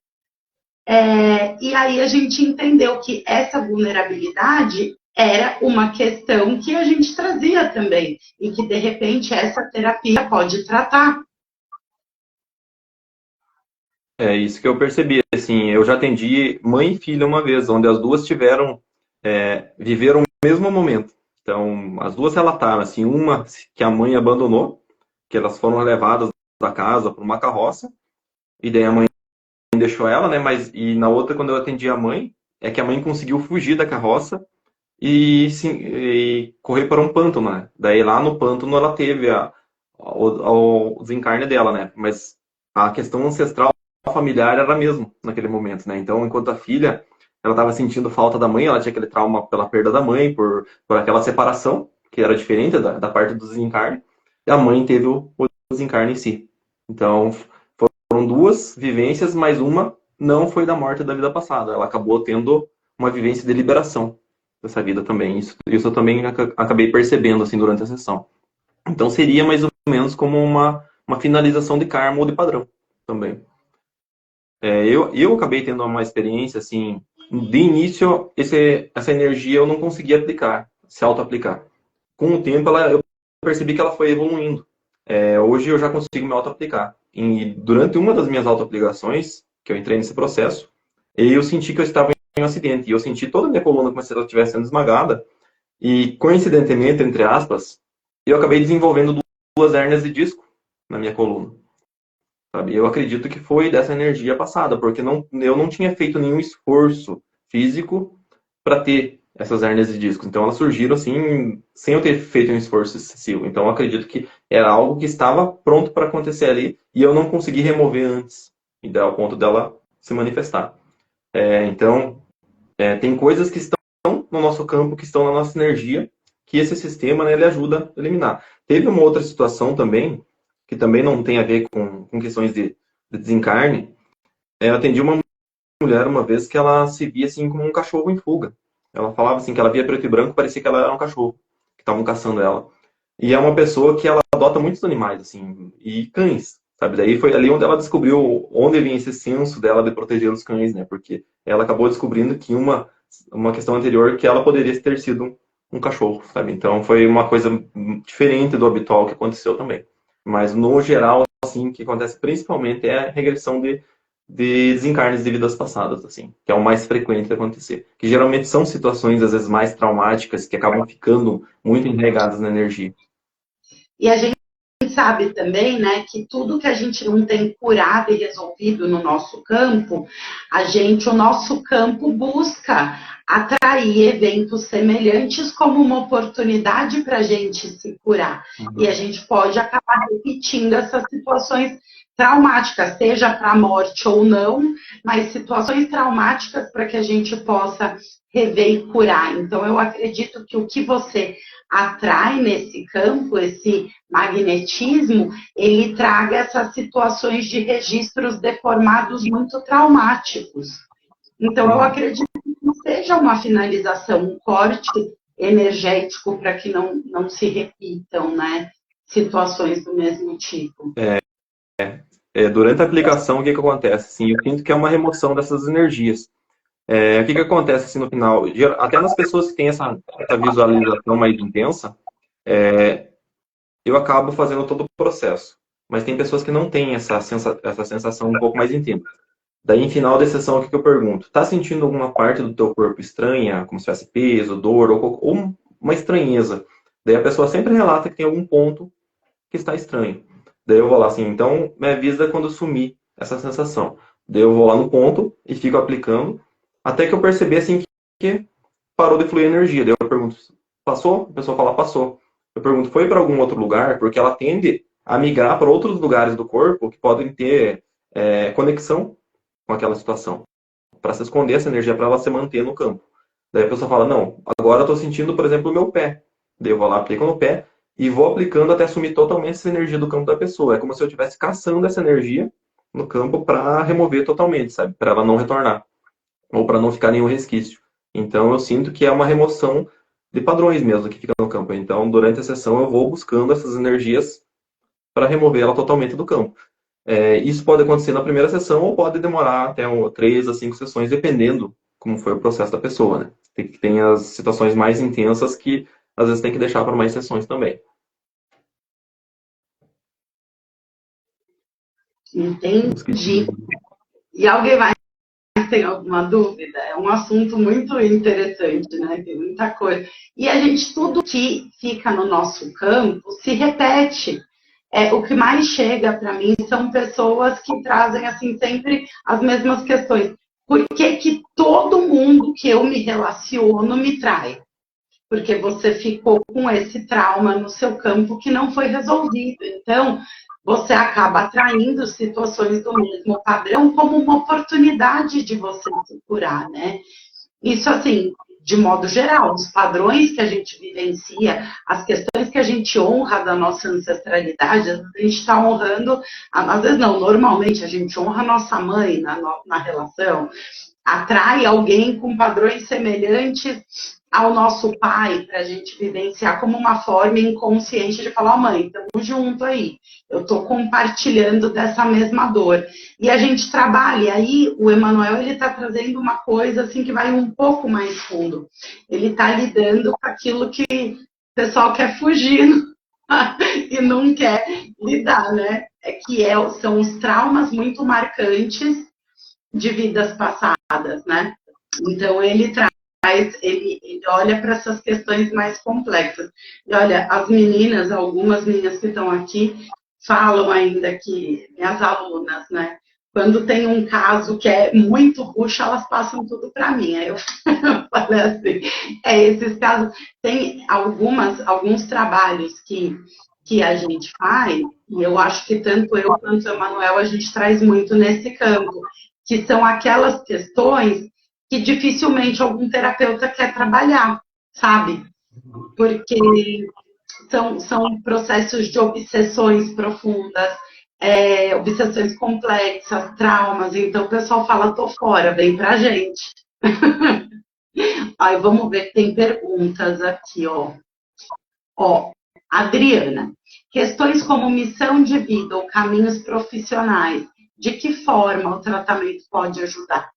E aí a gente entendeu que essa vulnerabilidade era uma questão que a gente trazia também, e que, de repente, essa terapia pode tratar. É isso que eu percebi. Assim, eu já atendi mãe e filha uma vez, onde as duas viveram o mesmo momento. Então, as duas relataram, assim, uma que a mãe abandonou, que elas foram levadas da casa por uma carroça, e daí a mãe deixou ela, né? E na outra, quando eu atendi a mãe, é que a mãe conseguiu fugir da carroça e correr para um pântano, né? Daí lá no pântano ela teve o desencarne dela, né? Mas a questão ancestral familiar era a mesma naquele momento, né? Então, enquanto a filha, ela estava sentindo falta da mãe, ela tinha aquele trauma pela perda da mãe, por aquela separação, que era diferente da parte do desencarne, e a mãe teve o desencarne em si. Então, foram duas vivências, mas uma não foi da morte da vida passada. Ela acabou tendo uma vivência de liberação dessa vida também. Isso eu também acabei percebendo assim durante a sessão. Então seria mais ou menos como uma finalização de karma ou de padrão também. Eu acabei tendo uma experiência assim, de início, essa energia eu não conseguia aplicar, se auto-aplicar. Com o tempo, eu percebi que ela foi evoluindo. Hoje eu já consigo me auto-aplicar. E durante uma das minhas auto-aplicações, que eu entrei nesse processo, eu senti que eu estava em um acidente. E eu senti toda a minha coluna como se ela estivesse sendo esmagada. E, coincidentemente, entre aspas, eu acabei desenvolvendo duas hérnias de disco na minha coluna. Sabe? Eu acredito que foi dessa energia passada, porque eu não tinha feito nenhum esforço físico para ter essas hérnias de disco. Então elas surgiram assim, sem eu ter feito um esforço excessivo. Então eu acredito que era algo que estava pronto para acontecer ali e eu não consegui remover antes, e dar ao ponto dela se manifestar. Então, tem coisas que estão no nosso campo, que estão na nossa energia, que esse sistema, né, ele ajuda a eliminar. Teve uma outra situação também, que também não tem a ver com questões de desencarne. Eu atendi uma mulher uma vez que ela se via assim como um cachorro em fuga. Ela falava assim que ela via preto e branco, parecia que ela era um cachorro, que estavam caçando ela. E é uma pessoa que ela adota muitos animais, assim, e cães, sabe? Daí foi ali onde ela descobriu onde vinha esse senso dela de proteger os cães, né? Porque ela acabou descobrindo que uma questão anterior que ela poderia ter sido um cachorro, sabe? Então foi uma coisa diferente do habitual que aconteceu também. Mas no geral, assim, o que acontece principalmente é a regressão de desencarnes de vidas passadas, assim, que é o mais frequente de acontecer. Que geralmente são situações, às vezes, mais traumáticas, que acabam ficando muito enregadas na energia. E a gente sabe também, né, que tudo que a gente não tem curado e resolvido no nosso campo, o nosso campo busca atrair eventos semelhantes como uma oportunidade para a gente se curar. E a gente pode acabar repetindo essas situações traumáticas, seja para a morte ou não, mas situações traumáticas para que a gente possa rever e curar. Então, eu acredito que o que você atrai nesse campo, esse magnetismo, ele traga essas situações de registros deformados muito traumáticos. Então, eu acredito que não seja uma finalização, um corte energético para que não se repitam, né, situações do mesmo tipo. Durante a aplicação, o que acontece? Assim, eu sinto que é uma remoção dessas energias. O que acontece assim, no final? Até nas pessoas que têm essa visualização mais intensa, eu acabo fazendo todo o processo. Mas tem pessoas que não têm essa sensação um pouco mais intensa. Daí, em final da sessão, o que eu pergunto? Tá sentindo alguma parte do teu corpo estranha, como se tivesse peso, dor, ou uma estranheza? Daí a pessoa sempre relata que tem algum ponto que está estranho. Daí eu vou lá assim, então me avisa quando sumir essa sensação. Daí eu vou lá no ponto e fico aplicando, até que eu percebi assim que parou de fluir energia. Daí eu pergunto, passou? A pessoa fala, passou. Eu pergunto, foi para algum outro lugar? Porque ela tende a migrar para outros lugares do corpo que podem ter conexão com aquela situação, para se esconder essa energia, para ela se manter no campo. Daí a pessoa fala, não, agora eu estou sentindo, por exemplo, o meu pé. Daí eu vou lá, aplico no pé e vou aplicando até assumir totalmente essa energia do campo da pessoa. É como se eu estivesse caçando essa energia no campo para remover totalmente, sabe? Para ela não retornar, ou para não ficar nenhum resquício. Então eu sinto que é uma remoção de padrões mesmo que fica no campo. Então, durante a sessão, eu vou buscando essas energias para remover ela totalmente do campo. Isso pode acontecer na primeira sessão ou pode demorar até 3 a 5 sessões, dependendo como foi o processo da pessoa, né? Tem as situações mais intensas que às vezes tem que deixar para mais sessões também. Entendi. E alguém mais tem alguma dúvida? É um assunto muito interessante, né? Tem muita coisa. E a gente, tudo que fica no nosso campo se repete. O que mais chega para mim são pessoas que trazem assim sempre as mesmas questões. Por que que todo mundo que eu me relaciono me trai? Porque você ficou com esse trauma no seu campo que não foi resolvido. Então, você acaba atraindo situações do mesmo padrão como uma oportunidade de você se curar, né? Isso, assim, de modo geral, os padrões que a gente vivencia, as questões que a gente honra da nossa ancestralidade, às vezes a gente está honrando, às vezes não, normalmente a gente honra a nossa mãe na relação, atrai alguém com padrões semelhantes ao nosso pai, para a gente vivenciar como uma forma inconsciente de falar, mãe, estamos junto aí, eu estou compartilhando dessa mesma dor. E a gente trabalha, e aí o Emanuel está trazendo uma coisa assim que vai um pouco mais fundo. Ele está lidando com aquilo que o pessoal quer fugir e não quer lidar, né? São os traumas muito marcantes de vidas passadas, né? Então ele olha para essas questões mais complexas. E olha, as meninas, algumas meninas que estão aqui, falam ainda que, minhas alunas, né? Quando tem um caso que é muito bucha, elas passam tudo para mim. Aí eu falei assim, esses casos, tem alguns trabalhos que a gente faz, e eu acho que tanto eu quanto o Emanuel, a gente traz muito nesse campo, que são aquelas questões que dificilmente algum terapeuta quer trabalhar, sabe? Porque são processos de obsessões profundas, obsessões complexas, traumas. Então o pessoal fala, tô fora, vem pra gente. Aí vamos ver, tem perguntas aqui, ó. Ó, Adriana, questões como missão de vida ou caminhos profissionais, de que forma o tratamento pode ajudar?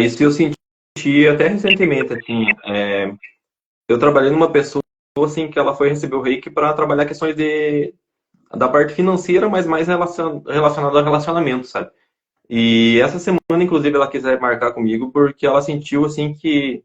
Isso eu senti até recentemente, assim, eu trabalhei numa pessoa assim que ela foi receber o Reiki para trabalhar questões da parte financeira, mas mais relacionada ao relacionamento, sabe? E essa semana, inclusive, ela quiser marcar comigo porque ela sentiu assim que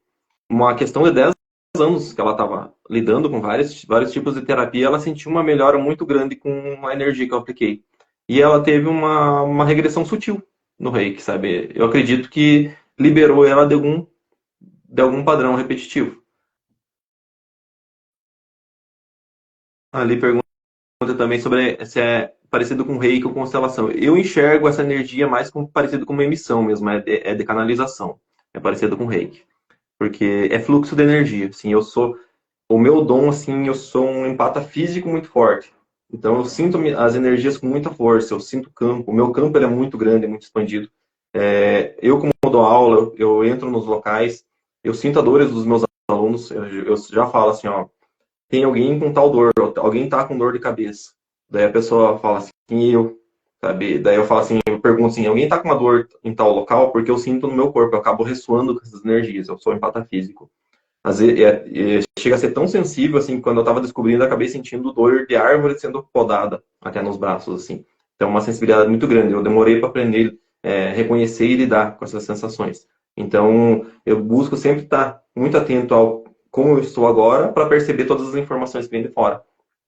uma questão de 10 anos que ela estava lidando com vários tipos de terapia, ela sentiu uma melhora muito grande com a energia que eu apliquei. E ela teve uma regressão sutil no Reiki, sabe? Eu acredito que liberou ela de algum padrão repetitivo. Ali pergunta também sobre se é parecido com Reiki ou constelação. Eu enxergo essa energia mais como parecido com uma emissão mesmo, é de canalização. É parecido com Reiki. Porque é fluxo de energia. Assim, o meu dom, assim, eu sou um empata físico muito forte. Então eu sinto as energias com muita força, eu sinto o campo. O meu campo ele é muito grande, é muito expandido. Eu, como dou aula, eu entro nos locais, eu sinto as dores dos meus alunos, eu já falo assim, ó, tem alguém com tal dor, alguém tá com dor de cabeça. Daí a pessoa fala assim, eu, sabe? Daí eu falo assim, eu pergunto assim, alguém tá com uma dor em tal local? Porque eu sinto no meu corpo, eu acabo ressoando com essas energias, eu sou empata físico. Às vezes, chega a ser tão sensível, assim, quando eu estava descobrindo, eu acabei sentindo dor de árvore sendo podada até nos braços, assim. Então, uma sensibilidade muito grande. Eu demorei para aprender, reconhecer e lidar com essas sensações. Então, eu busco sempre estar muito atento ao como eu estou agora para perceber todas as informações que vêm de fora.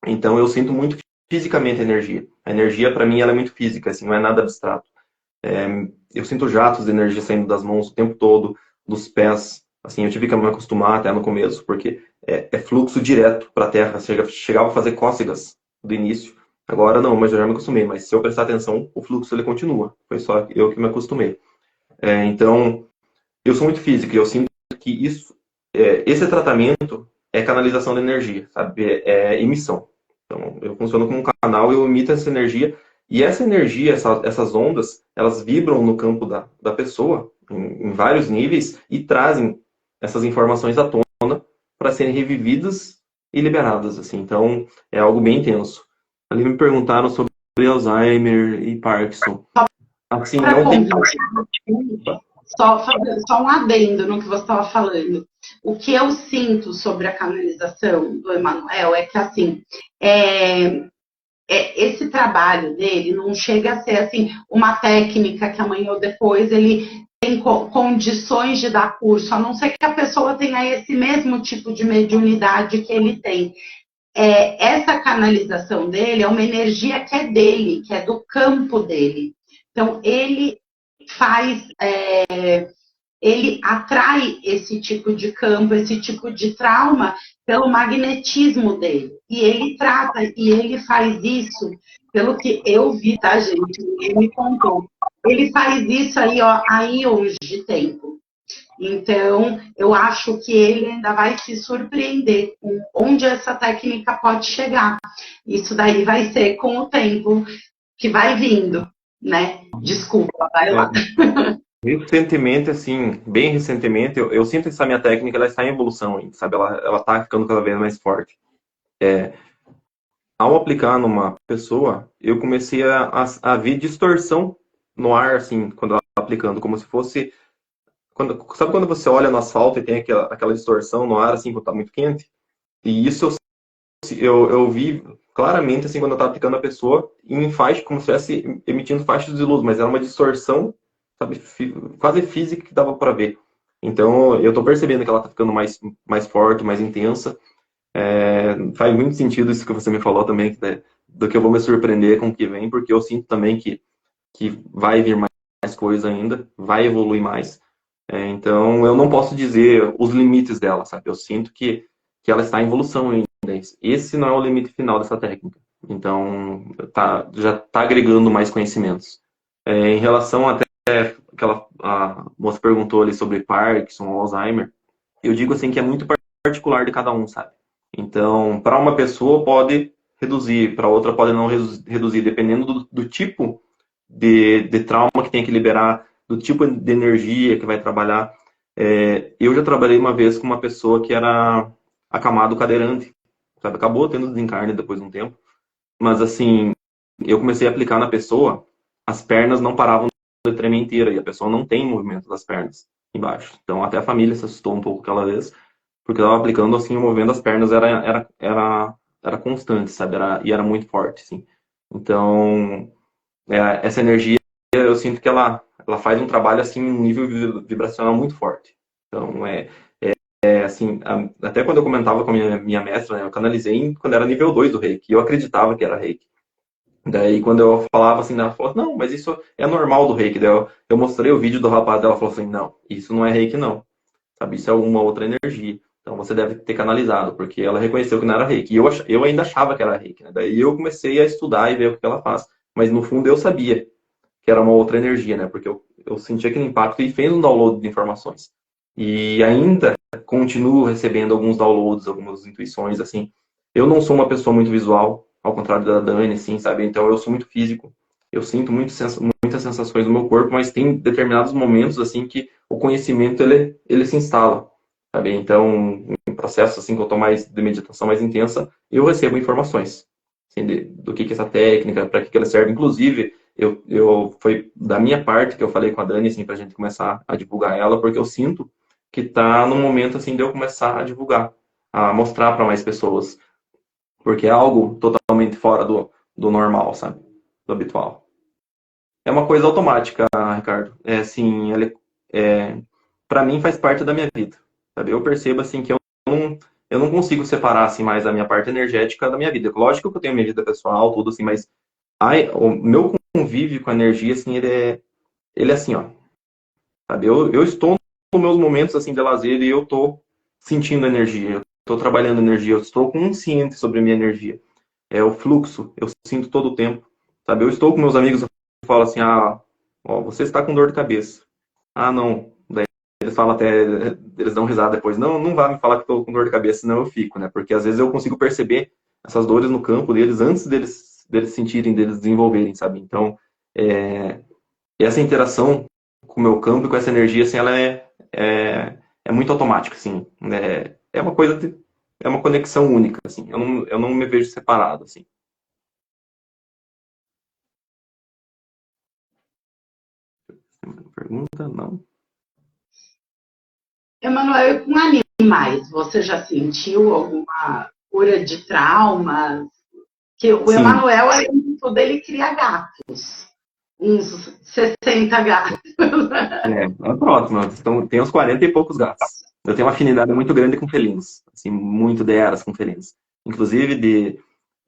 Então, eu sinto muito fisicamente a energia. A energia, para mim, ela é muito física, assim, não é nada abstrato. Eu sinto jatos de energia saindo das mãos o tempo todo, dos pés. Assim, eu tive que me acostumar até no começo, porque é fluxo direto para a terra. Chegava a fazer cócegas do início. Agora não, mas eu já me acostumei. Mas se eu prestar atenção, o fluxo ele continua. Foi só eu que me acostumei. Então, eu sou muito físico e eu sinto que esse tratamento é canalização de energia, sabe? É emissão. Então, eu funciono como um canal, eu emito essa energia e essa energia, essas ondas, elas vibram no campo da pessoa, em vários níveis, e trazem essas informações à tona para serem revividas e liberadas, assim. Então, é algo bem intenso. Ali me perguntaram sobre Alzheimer e Parkinson. Assim, Para não tem... só um adendo no que você estava falando. O que eu sinto sobre a canalização do Emanuel é que, assim, esse trabalho dele não chega a ser, assim, uma técnica que amanhã ou depois ele tem condições de dar curso, a não ser que a pessoa tenha esse mesmo tipo de mediunidade que ele tem. Essa canalização dele é uma energia que é dele, que é do campo dele. Então, ele ele atrai esse tipo de campo, esse tipo de trauma pelo magnetismo dele. E ele trata, e ele faz isso, pelo que eu vi, tá, gente? Ele me contou. Ele faz isso aí, ó, há íons de tempo. Então, eu acho que ele ainda vai se surpreender com onde essa técnica pode chegar. Isso daí vai ser com o tempo que vai vindo, né? Desculpa, vai lá. Recentemente, assim, bem recentemente, eu sinto que essa minha técnica ela está em evolução, ainda, sabe? Ela está ficando cada vez mais forte. Ao aplicar numa pessoa, eu comecei a ver distorção no ar, assim, quando ela está aplicando, como se fosse... sabe quando você olha no asfalto e tem aquela distorção no ar, assim, quando está muito quente? E isso eu vi claramente, assim, quando eu estava aplicando a pessoa, em faixa, como se estivesse emitindo faixas de luz, mas era uma distorção, sabe, quase física que dava para ver. Então, eu estou percebendo que ela está ficando mais forte, mais intensa. Faz muito sentido isso que você me falou também, né, do que eu vou me surpreender com o que vem, porque eu sinto também que vai vir mais coisa ainda, vai evoluir mais. Então, eu não posso dizer os limites dela, sabe? Eu sinto que ela está em evolução ainda. Esse não é o limite final dessa técnica. Então, já está agregando mais conhecimentos. Em relação até a moça perguntou ali sobre Parkinson, Alzheimer, eu digo assim que é muito particular de cada um, sabe? Então, para uma pessoa pode reduzir, para outra pode não reduzir, dependendo do tipo de trauma que tem que liberar, do tipo de energia que vai trabalhar. Eu já trabalhei uma vez com uma pessoa que era acamado cadeirante, sabe? Acabou tendo desencarne depois de um tempo, mas assim, eu comecei a aplicar na pessoa, as pernas não paravam de tremer inteira e a pessoa não tem movimento das pernas embaixo. Então até a família se assustou um pouco aquela vez, porque eu estava aplicando assim, movendo as pernas era constante, sabe? E era muito forte, assim. Então, essa energia, eu sinto que ela faz um trabalho assim, em um nível vibracional muito forte. Então, assim, até quando eu comentava com a minha mestra, né, eu canalizei quando era nível 2 do Reiki, e eu acreditava que era Reiki. Daí, quando eu falava assim, ela falou, não, mas isso é normal do Reiki. Daí eu mostrei o vídeo do rapaz, ela falou assim, não, isso não é Reiki, não. Sabe, isso é uma outra energia. Então, você deve ter canalizado, porque ela reconheceu que não era Reiki. E eu ainda achava que era Reiki, né? Daí eu comecei a estudar e ver o que ela faz. Mas, no fundo, eu sabia que era uma outra energia, né? Porque eu senti aquele impacto e fez um download de informações. E ainda continuo recebendo alguns downloads, algumas intuições, assim. Eu não sou uma pessoa muito visual, ao contrário da Dani, assim, sabe? Então eu sou muito físico. Eu sinto muitas sensações no meu corpo, mas tem determinados momentos, assim, que o conhecimento, ele se instala, sabe? Então, em processo, assim, que eu tô mais de meditação mais intensa, eu recebo informações, assim, do que é essa técnica, para que ela serve. Inclusive, foi da minha parte que eu falei com a Dani, assim, pra gente começar a divulgar ela, porque eu sinto que está no momento assim de eu começar a divulgar, a mostrar para mais pessoas, porque é algo totalmente fora do normal, sabe? Do habitual. É uma coisa automática, Ricardo. É assim, para mim faz parte da minha vida, sabe? Eu percebo assim que eu não consigo separar assim mais a minha parte energética da minha vida. Lógico que eu tenho minha vida pessoal, tudo assim, mas o meu convívio com a energia assim, ele é assim, ó, sabe? Eu estou nos meus momentos, assim, de lazer e eu estou sentindo energia, eu estou trabalhando energia, eu estou consciente sobre a minha energia. É o fluxo, eu sinto todo o tempo, sabe? Eu estou com meus amigos, eu falo assim, ah, ó, você está com dor de cabeça. Ah, não. Daí eles falam até, eles dão risada depois. Não, não vá me falar que estou com dor de cabeça, senão eu fico, né? Porque às vezes eu consigo perceber essas dores no campo deles antes deles sentirem, deles desenvolverem, sabe? Então, é, essa interação com o meu campo e com essa energia, assim, ela é muito automática, assim. É uma coisa, é uma conexão única, assim. Eu não me vejo separado, assim. Tem uma pergunta? Não. Emanuel, e com animais, você já sentiu alguma cura de traumas? Que o Sim, Emanuel, além de tudo, ele cria gatos. Uns 60 gatos. é próximo. Tem uns 40 e poucos gatos. Eu tenho uma afinidade muito grande com felinos, assim, muito deras com felinos. Inclusive,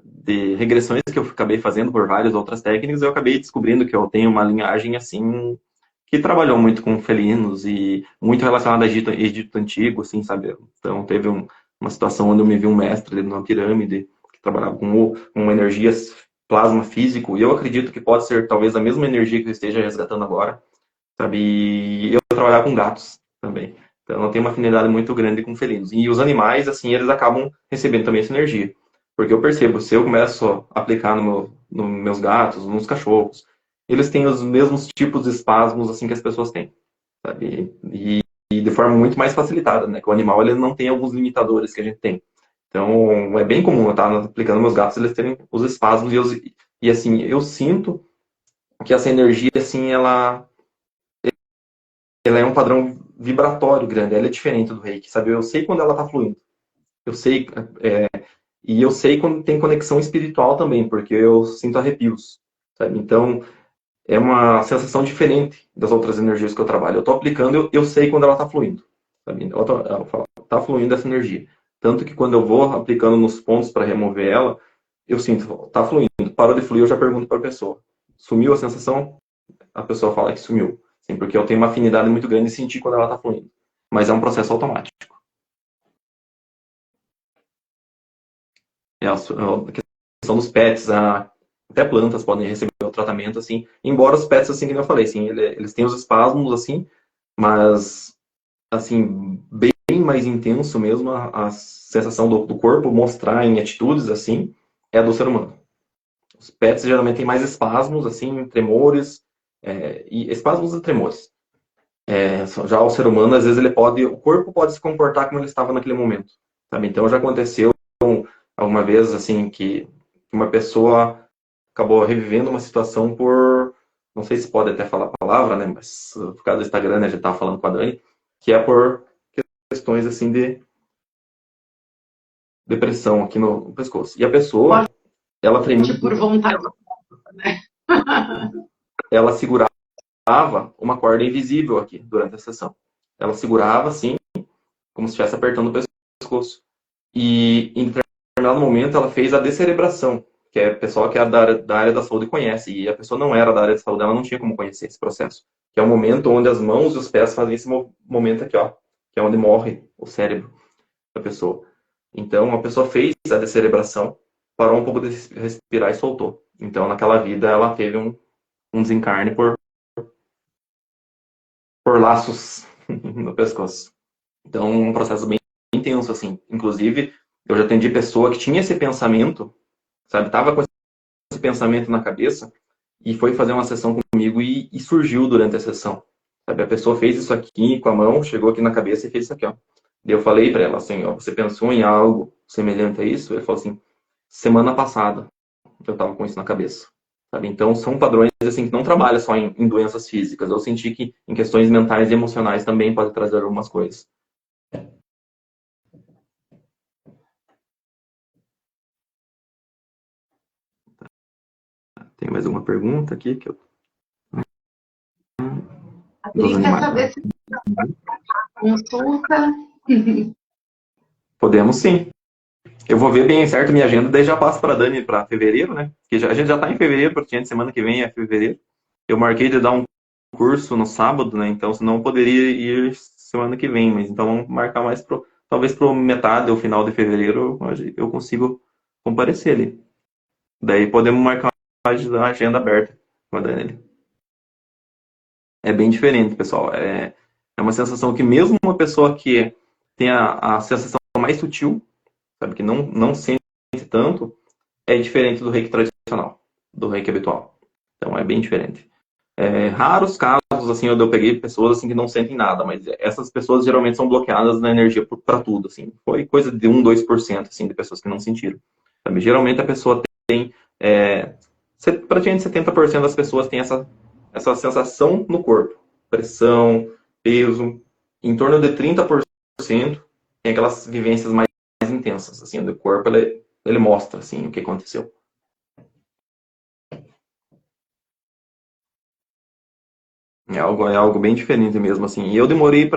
de regressões que eu acabei fazendo por várias outras técnicas, eu acabei descobrindo que eu tenho uma linhagem, assim, que trabalhou muito com felinos e muito relacionada a Egito Antigo, assim, sabe? Então, teve uma situação onde eu me vi um mestre dentro de uma pirâmide que trabalhava com energias plasma físico, e eu acredito que pode ser talvez a mesma energia que eu esteja resgatando agora, sabe? E eu trabalhar com gatos também. Então, eu tenho uma afinidade muito grande com felinos. E os animais, assim, eles acabam recebendo também essa energia. Porque eu percebo, se eu começo a aplicar nos meus gatos, nos cachorros, eles têm os mesmos tipos de espasmos, assim, que as pessoas têm, sabe? E de forma muito mais facilitada, né? Que o animal, ele não tem alguns limitadores que a gente tem. Então, é bem comum eu estar aplicando meus gatos, eles terem os espasmos e assim, eu sinto que essa energia, assim, ela é um padrão vibratório grande, ela é diferente do reiki, sabe? Eu sei quando ela está fluindo, eu sei, e eu sei quando tem conexão espiritual também, porque eu sinto arrepios, sabe? Então, é uma sensação diferente das outras energias que eu trabalho. Eu estou aplicando, eu sei quando ela está fluindo, sabe? Eu falo, tá fluindo essa energia. Tanto que quando eu vou aplicando nos pontos para remover ela, eu sinto, tá fluindo. Parou de fluir, eu já pergunto para a pessoa. Sumiu a sensação? A pessoa fala que sumiu. Sim, porque eu tenho uma afinidade muito grande em sentir quando ela está fluindo. Mas é um processo automático. É a questão dos pets, até plantas podem receber o tratamento, assim. Embora os pets, assim, como eu falei, assim, eles têm os espasmos, assim, mas, assim, bem mais intenso mesmo, a sensação do corpo mostrar em atitudes, assim, é a do ser humano. Os pets geralmente têm mais espasmos, assim, tremores, e espasmos e tremores. Já o ser humano, às vezes, o corpo pode se comportar como ele estava naquele momento, sabe? Então, já aconteceu alguma vez, assim, que uma pessoa acabou revivendo uma situação não sei se pode até falar a palavra, né? Mas por causa do Instagram, né, a gente estava falando com a Dani, que é por questões, assim, de depressão aqui no pescoço. E a pessoa, ela tremia, Por vontade. ela segurava uma corda invisível aqui durante a sessão. Ela segurava, assim, como se estivesse apertando o pescoço. E em determinado momento ela fez a descerebração, que é o pessoal que é da área da saúde conhece, e a pessoa não era da área da saúde, ela não tinha como conhecer esse processo. Que é o momento onde as mãos e os pés fazem esse momento aqui, ó, que é onde morre o cérebro da pessoa. Então a pessoa fez a descerebração, parou um pouco de respirar e soltou. Então naquela vida ela teve um desencarne por laços no pescoço. Então um processo bem intenso, assim. Inclusive, eu já atendi pessoa que tinha esse pensamento, sabe? Tava com esse pensamento na cabeça e foi fazer uma sessão comigo e surgiu durante a sessão. Sabe? A pessoa fez isso aqui com a mão, chegou aqui na cabeça e fez isso aqui, ó. E eu falei para ela assim, ó, você pensou em algo semelhante a isso? Ele falou assim, semana passada eu tava com isso na cabeça. Sabe? Então são padrões assim que não trabalham só em doenças físicas. Eu senti que em questões mentais e emocionais também pode trazer algumas coisas. Tem mais uma pergunta aqui que eu A dos Adri quer animais. saber se consulta. Podemos sim. Eu vou ver bem certo minha agenda, daí já passo para Dani para fevereiro, né? Porque a gente já está em fevereiro, praticamente semana que vem é fevereiro. Eu marquei de dar um curso no sábado, né? Então, senão eu poderia ir semana que vem, mas então vamos marcar mais talvez para metade ou final de fevereiro eu consigo comparecer ali. Daí podemos marcar a agenda aberta com a Daniela. É bem diferente, pessoal. É uma sensação que mesmo uma pessoa que tem a sensação mais sutil, sabe, que não sente tanto, é diferente do reiki tradicional, do reiki habitual. Então é bem diferente. Raros casos, assim, onde eu peguei pessoas assim que não sentem nada, mas essas pessoas geralmente são bloqueadas na energia para tudo, assim. Foi coisa de 1, 2% assim, de pessoas que não sentiram. Sabe? Geralmente a pessoa tem, praticamente 70% das pessoas têm essa sensação no corpo. Pressão, peso. Em torno de 30% tem aquelas vivências mais intensas, assim, do corpo, ele mostra, assim, o que aconteceu. É algo bem diferente mesmo, assim. E eu demorei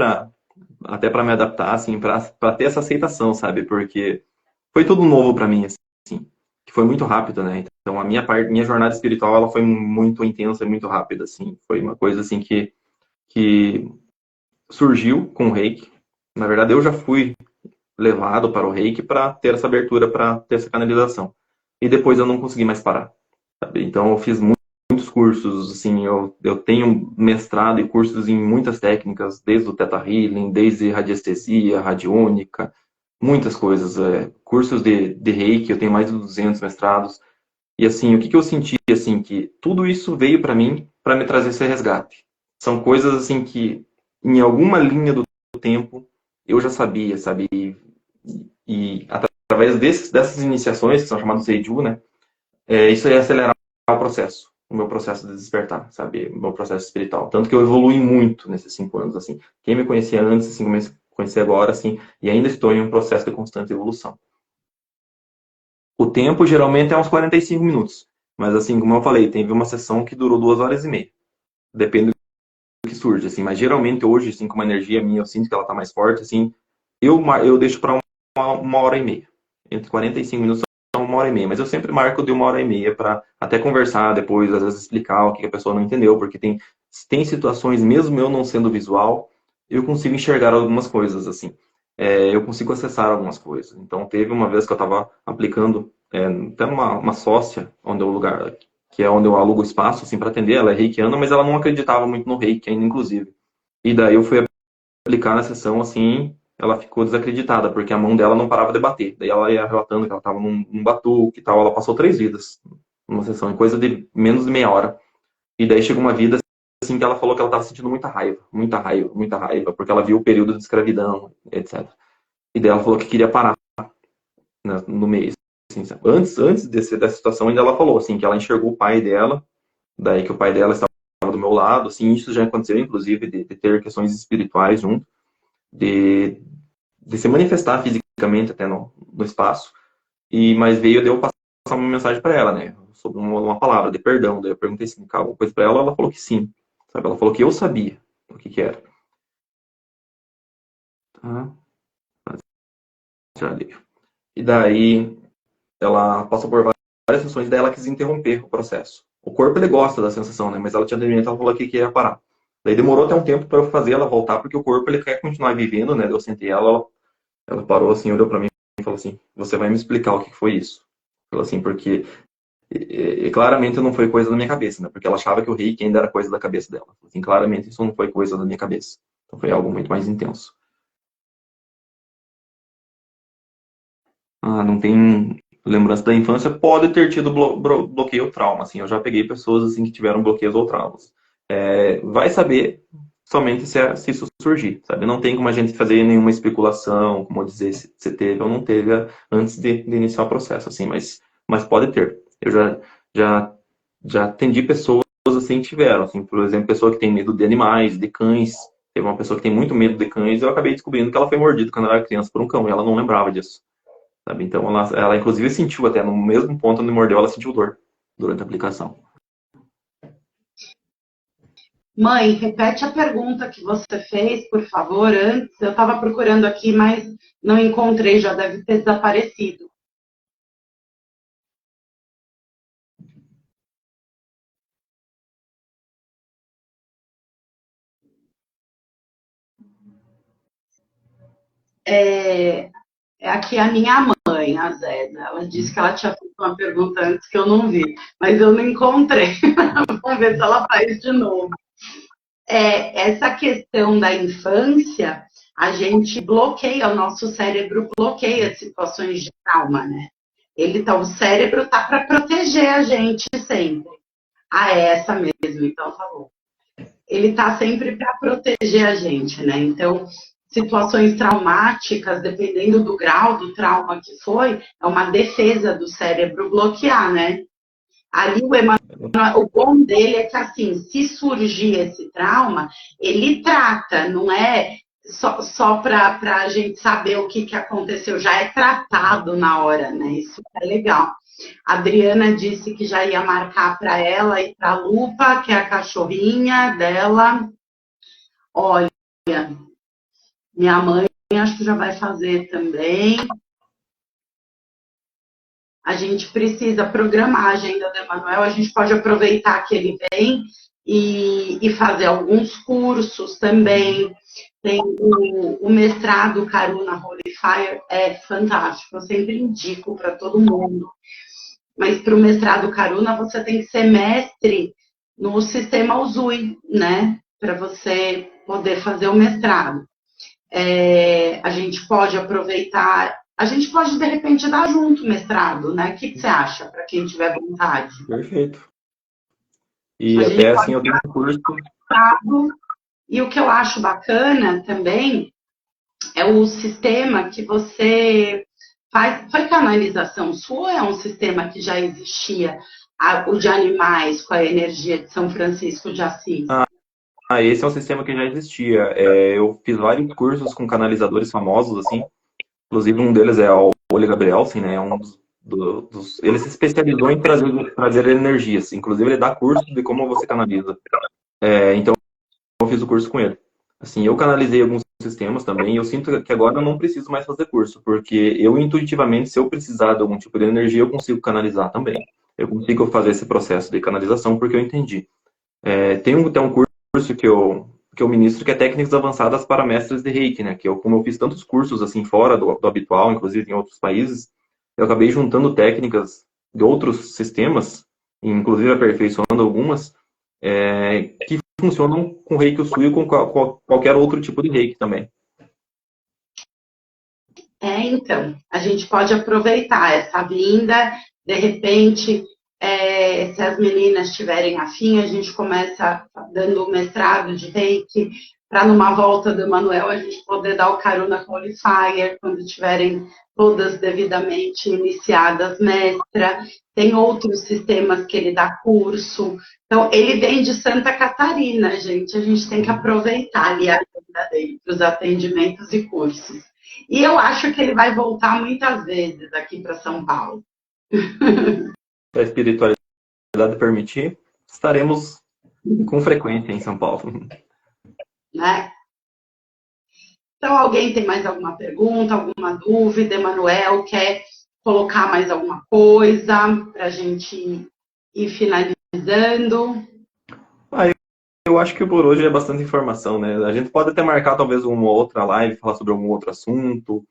até para me adaptar, assim, para ter essa aceitação, sabe? Porque foi tudo novo para mim, assim, que foi muito rápido, né? Então a minha jornada espiritual, ela foi muito intensa e muito rápida, assim. Foi uma coisa assim que surgiu com o Reiki. Na verdade, eu já fui levado para o Reiki para ter essa abertura, para ter essa canalização. E depois eu não consegui mais parar, sabe? Então eu fiz muitos cursos, assim, eu tenho mestrado e cursos em muitas técnicas, desde o Theta Healing, desde radiestesia, radiônica, muitas coisas. Cursos de Reiki, eu tenho mais de 200 mestrados. E assim, o que eu senti, assim, que tudo isso veio para mim para me trazer esse resgate. São coisas, assim, que em alguma linha do tempo eu já sabia, sabe? E através dessas iniciações, que são chamadas Seiju, né? Isso ia acelerar o meu processo de despertar, sabe? O meu processo espiritual. Tanto que eu evolui muito nesses 5 anos, assim. Quem me conhecia antes, assim, como me conhecer agora, assim, e ainda estou em um processo de constante evolução. O tempo geralmente é uns 45 minutos. Mas assim, como eu falei, teve uma sessão que durou 2 horas e meia. Depende do que surge, assim. Mas geralmente hoje, assim, com uma energia minha, eu sinto que ela tá mais forte, assim, eu deixo para uma hora e meia. Entre 45 minutos a uma hora e meia. Mas eu sempre marco de uma hora e meia para até conversar depois, às vezes explicar o que a pessoa não entendeu, porque tem situações, mesmo eu não sendo visual, eu consigo enxergar algumas coisas, assim. Eu consigo acessar algumas coisas. Então, teve uma vez que eu estava aplicando, até uma sócia, onde é o lugar, que é onde eu alugo espaço, assim, para atender. Ela é reikiana, mas ela não acreditava muito no reiki ainda, inclusive. E daí eu fui aplicar na sessão, assim, ela ficou desacreditada, porque a mão dela não parava de bater. Daí ela ia relatando que ela estava num batuque e tal. Ela passou 3 vidas numa sessão, em coisa de menos de meia hora. E daí chegou uma vida, assim, que ela falou que ela estava sentindo muita raiva, muita raiva, muita raiva, porque ela viu o período de escravidão, etc. E daí ela falou que queria parar, né, no meio. Assim, antes dessa situação, ainda ela falou, assim, que ela enxergou o pai dela, daí que o pai dela estava do meu lado, assim, isso já aconteceu, inclusive, de ter questões espirituais junto, de se manifestar fisicamente até no espaço, mas veio de eu passar uma mensagem para ela, né, sobre uma palavra de perdão. Daí eu perguntei se significava alguma coisa para ela, ela falou que sim, sabe? Ela falou que eu sabia o que era. Tá? Já li. E daí ela passou por várias sessões, daí ela quis interromper o processo. O corpo, ele gosta da sensação, né, mas ela tinha terminado, ela falou que ia parar. Daí demorou até um tempo para eu fazer ela voltar, porque o corpo, ele quer continuar vivendo, né? Eu sentei ela parou assim, olhou para mim e falou assim: você vai me explicar o que foi isso? Falou assim, porque claramente não foi coisa da minha cabeça, né? Porque ela achava que o reiki ainda era coisa da cabeça dela. Assim, claramente isso não foi coisa da minha cabeça. Então foi algo muito mais intenso. Ah, não tem lembrança da infância, pode ter tido bloqueio ou trauma, assim. Eu já peguei pessoas assim que tiveram bloqueios ou traumas. Vai saber somente se isso surgir, sabe? Não tem como a gente fazer nenhuma especulação, como dizer se teve ou não teve antes de iniciar o processo, assim. Mas pode ter. Eu já, já atendi pessoas assim que tiveram, assim, por exemplo, pessoa que tem medo de animais, de cães. Teve uma pessoa que tem muito medo de cães e eu acabei descobrindo que ela foi mordida quando ela era criança por um cão e ela não lembrava disso. Sabe? Então ela inclusive sentiu até no mesmo ponto onde mordeu, ela sentiu dor durante a aplicação. Mãe, repete a pergunta que você fez, por favor, antes. Eu estava procurando aqui, mas não encontrei, já deve ter desaparecido. aqui a minha mãe, a Zé. Ela disse que ela tinha feito uma pergunta antes que eu não vi, mas eu não encontrei. Vamos ver se ela faz de novo. Essa questão da infância, a gente bloqueia, o nosso cérebro bloqueia situações de trauma, né? O cérebro tá para proteger a gente sempre. É essa mesmo, então tá bom. Ele tá sempre para proteger a gente, né? Então, situações traumáticas, dependendo do grau do trauma que foi, é uma defesa do cérebro bloquear, né? Ali o bom dele é que, assim, se surgir esse trauma, ele trata, não é só para a gente saber o que aconteceu, já é tratado na hora, né? Isso é legal. A Adriana disse que já ia marcar para ela e para a Lupa, que é a cachorrinha dela. Olha, minha mãe acho que já vai fazer também. A gente precisa programar a agenda do Emanuel, a gente pode aproveitar que ele vem e fazer alguns cursos também. Tem o mestrado Karuna Holy Fire, é fantástico, eu sempre indico para todo mundo. Mas para o mestrado Karuna, você tem que ser mestre no sistema Uzui, né? Para você poder fazer o mestrado. A gente pode aproveitar, a gente pode, de repente, dar junto o mestrado, né? O que você acha, para quem tiver vontade? Perfeito. E até assim eu tenho um curso. E o que eu acho bacana também é o sistema que você faz. Foi canalização sua ou é um sistema que já existia, o de animais, com a energia de São Francisco de Assis? Esse é um sistema que já existia. Eu fiz vários cursos com canalizadores famosos, assim. Inclusive, um deles é o Ole Gabrielsen, né? Ele se especializou em trazer energias. Inclusive, ele dá curso de como você canaliza. Então, eu fiz o curso com ele. Assim, eu canalizei alguns sistemas também. E eu sinto que agora eu não preciso mais fazer curso, porque eu, intuitivamente, se eu precisar de algum tipo de energia, eu consigo canalizar também. Eu consigo fazer esse processo de canalização porque eu entendi. Tem até um curso que eu ministro, que é técnicas avançadas para mestres de Reiki, né? Como eu fiz tantos cursos assim fora do habitual, inclusive em outros países, eu acabei juntando técnicas de outros sistemas, inclusive aperfeiçoando algumas, que funcionam com Reiki Usui e com qualquer outro tipo de Reiki também. Então, a gente pode aproveitar essa vinda, de repente, se as meninas tiverem afim, a gente começa dando o mestrado de Reiki, para numa volta do Emanuel a gente poder dar o Karuna Holy Fire, quando tiverem todas devidamente iniciadas, mestra. Tem outros sistemas que ele dá curso. Então, ele vem de Santa Catarina, gente. A gente tem que aproveitar ali a agenda dele, para os atendimentos e cursos. E eu acho que ele vai voltar muitas vezes aqui para São Paulo. Se a espiritualidade permitir, estaremos com frequência em São Paulo. Né? Então, alguém tem mais alguma pergunta, alguma dúvida? Emanuel, quer colocar mais alguma coisa para a gente ir finalizando? Eu acho que por hoje é bastante informação, né? A gente pode até marcar talvez uma outra live, falar sobre algum outro assunto,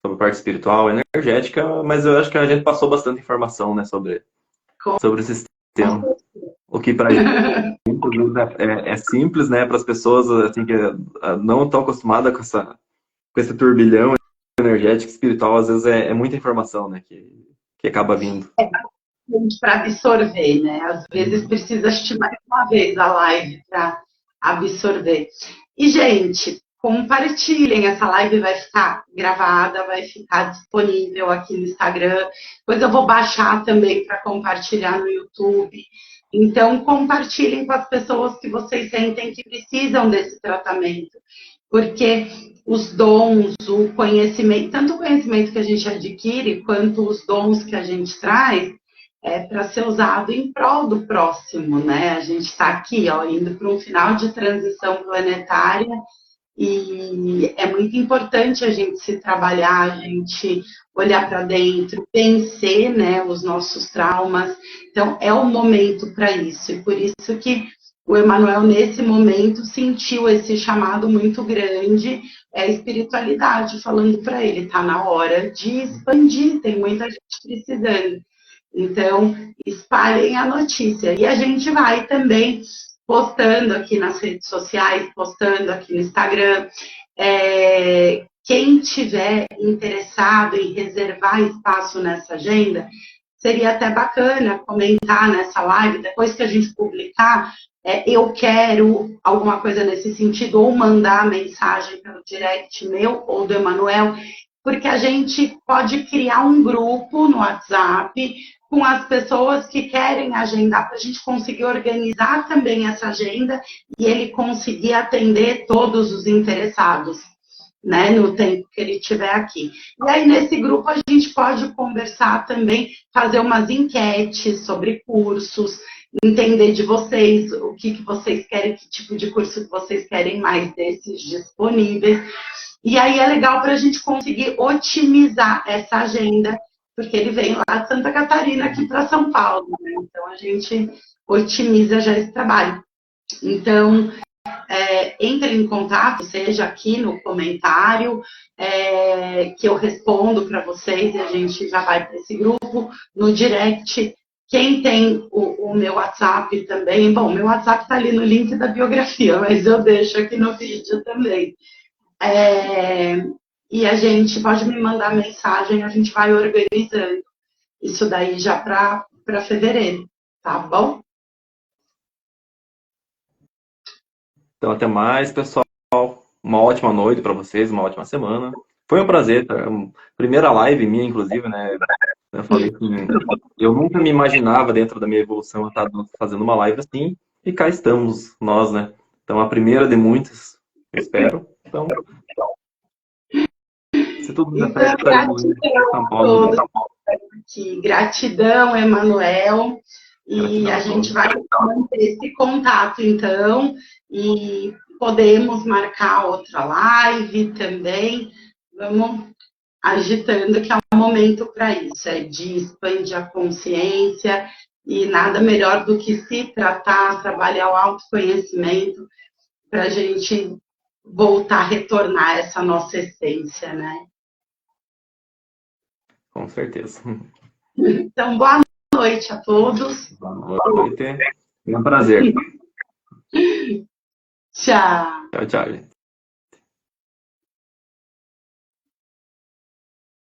sobre parte espiritual, energética, mas eu acho que a gente passou bastante informação, né, sobre o sistema. O que para a gente é simples, né, para as pessoas assim, que não estão acostumadas com esse turbilhão energético espiritual, às vezes é muita informação, né, que acaba vindo. Para absorver, né? Às vezes precisa assistir mais uma vez a live para absorver. E, gente, compartilhem, essa live vai ficar gravada, vai ficar disponível aqui no Instagram, depois eu vou baixar também para compartilhar no YouTube. Então, compartilhem com as pessoas que vocês sentem que precisam desse tratamento, porque os dons, o conhecimento, tanto o conhecimento que a gente adquire, quanto os dons que a gente traz, para ser usado em prol do próximo, né? A gente está aqui, ó, indo para um final de transição planetária e é muito importante a gente se trabalhar, a gente olhar para dentro, vencer, né, os nossos traumas. Então, é o momento para isso e por isso que o Emanuel, nesse momento, sentiu esse chamado muito grande, espiritualidade, falando para ele, está na hora de expandir, tem muita gente precisando. Então, espalhem a notícia. E a gente vai também postando aqui nas redes sociais, postando aqui no Instagram. Quem tiver interessado em reservar espaço nessa agenda, seria até bacana comentar nessa live, depois que a gente publicar, eu quero alguma coisa nesse sentido, ou mandar mensagem pelo direct meu ou do Emanuel, porque a gente pode criar um grupo no WhatsApp com as pessoas que querem agendar, para a gente conseguir organizar também essa agenda e ele conseguir atender todos os interessados, né, no tempo que ele estiver aqui. E aí, nesse grupo, a gente pode conversar também, fazer umas enquetes sobre cursos, entender de vocês o que vocês querem, que tipo de curso que vocês querem mais desses disponíveis. E aí é legal para a gente conseguir otimizar essa agenda, porque ele vem lá de Santa Catarina aqui para São Paulo, né? Então a gente otimiza já esse trabalho. Então, entre em contato, seja aqui no comentário, que eu respondo para vocês e a gente já vai para esse grupo, no direct. Quem tem o meu WhatsApp também, bom, meu WhatsApp está ali no link da biografia, mas eu deixo aqui no vídeo também. E a gente pode me mandar mensagem, a gente vai organizando isso daí já para fevereiro, tá bom? Então, até mais, pessoal. Uma ótima noite para vocês, uma ótima semana. Foi um prazer, tá? Primeira live minha, inclusive, né? Eu falei que eu nunca me imaginava dentro da minha evolução estar fazendo uma live assim, e cá estamos nós, né? Então, a primeira de muitas, eu espero. Então, se tudo der certo, estaremos em São Paulo. Gratidão, Emanuel. E a gente vai manter esse contato, então, e podemos marcar outra live também. Vamos agitando, que é um momento para isso, de expandir a consciência, e nada melhor do que se tratar, trabalhar o autoconhecimento, para a gente voltar a retornar essa nossa essência, né? Com certeza. Então, boa noite a todos. Boa noite. É um prazer. Tchau. Tchau, tchau, gente.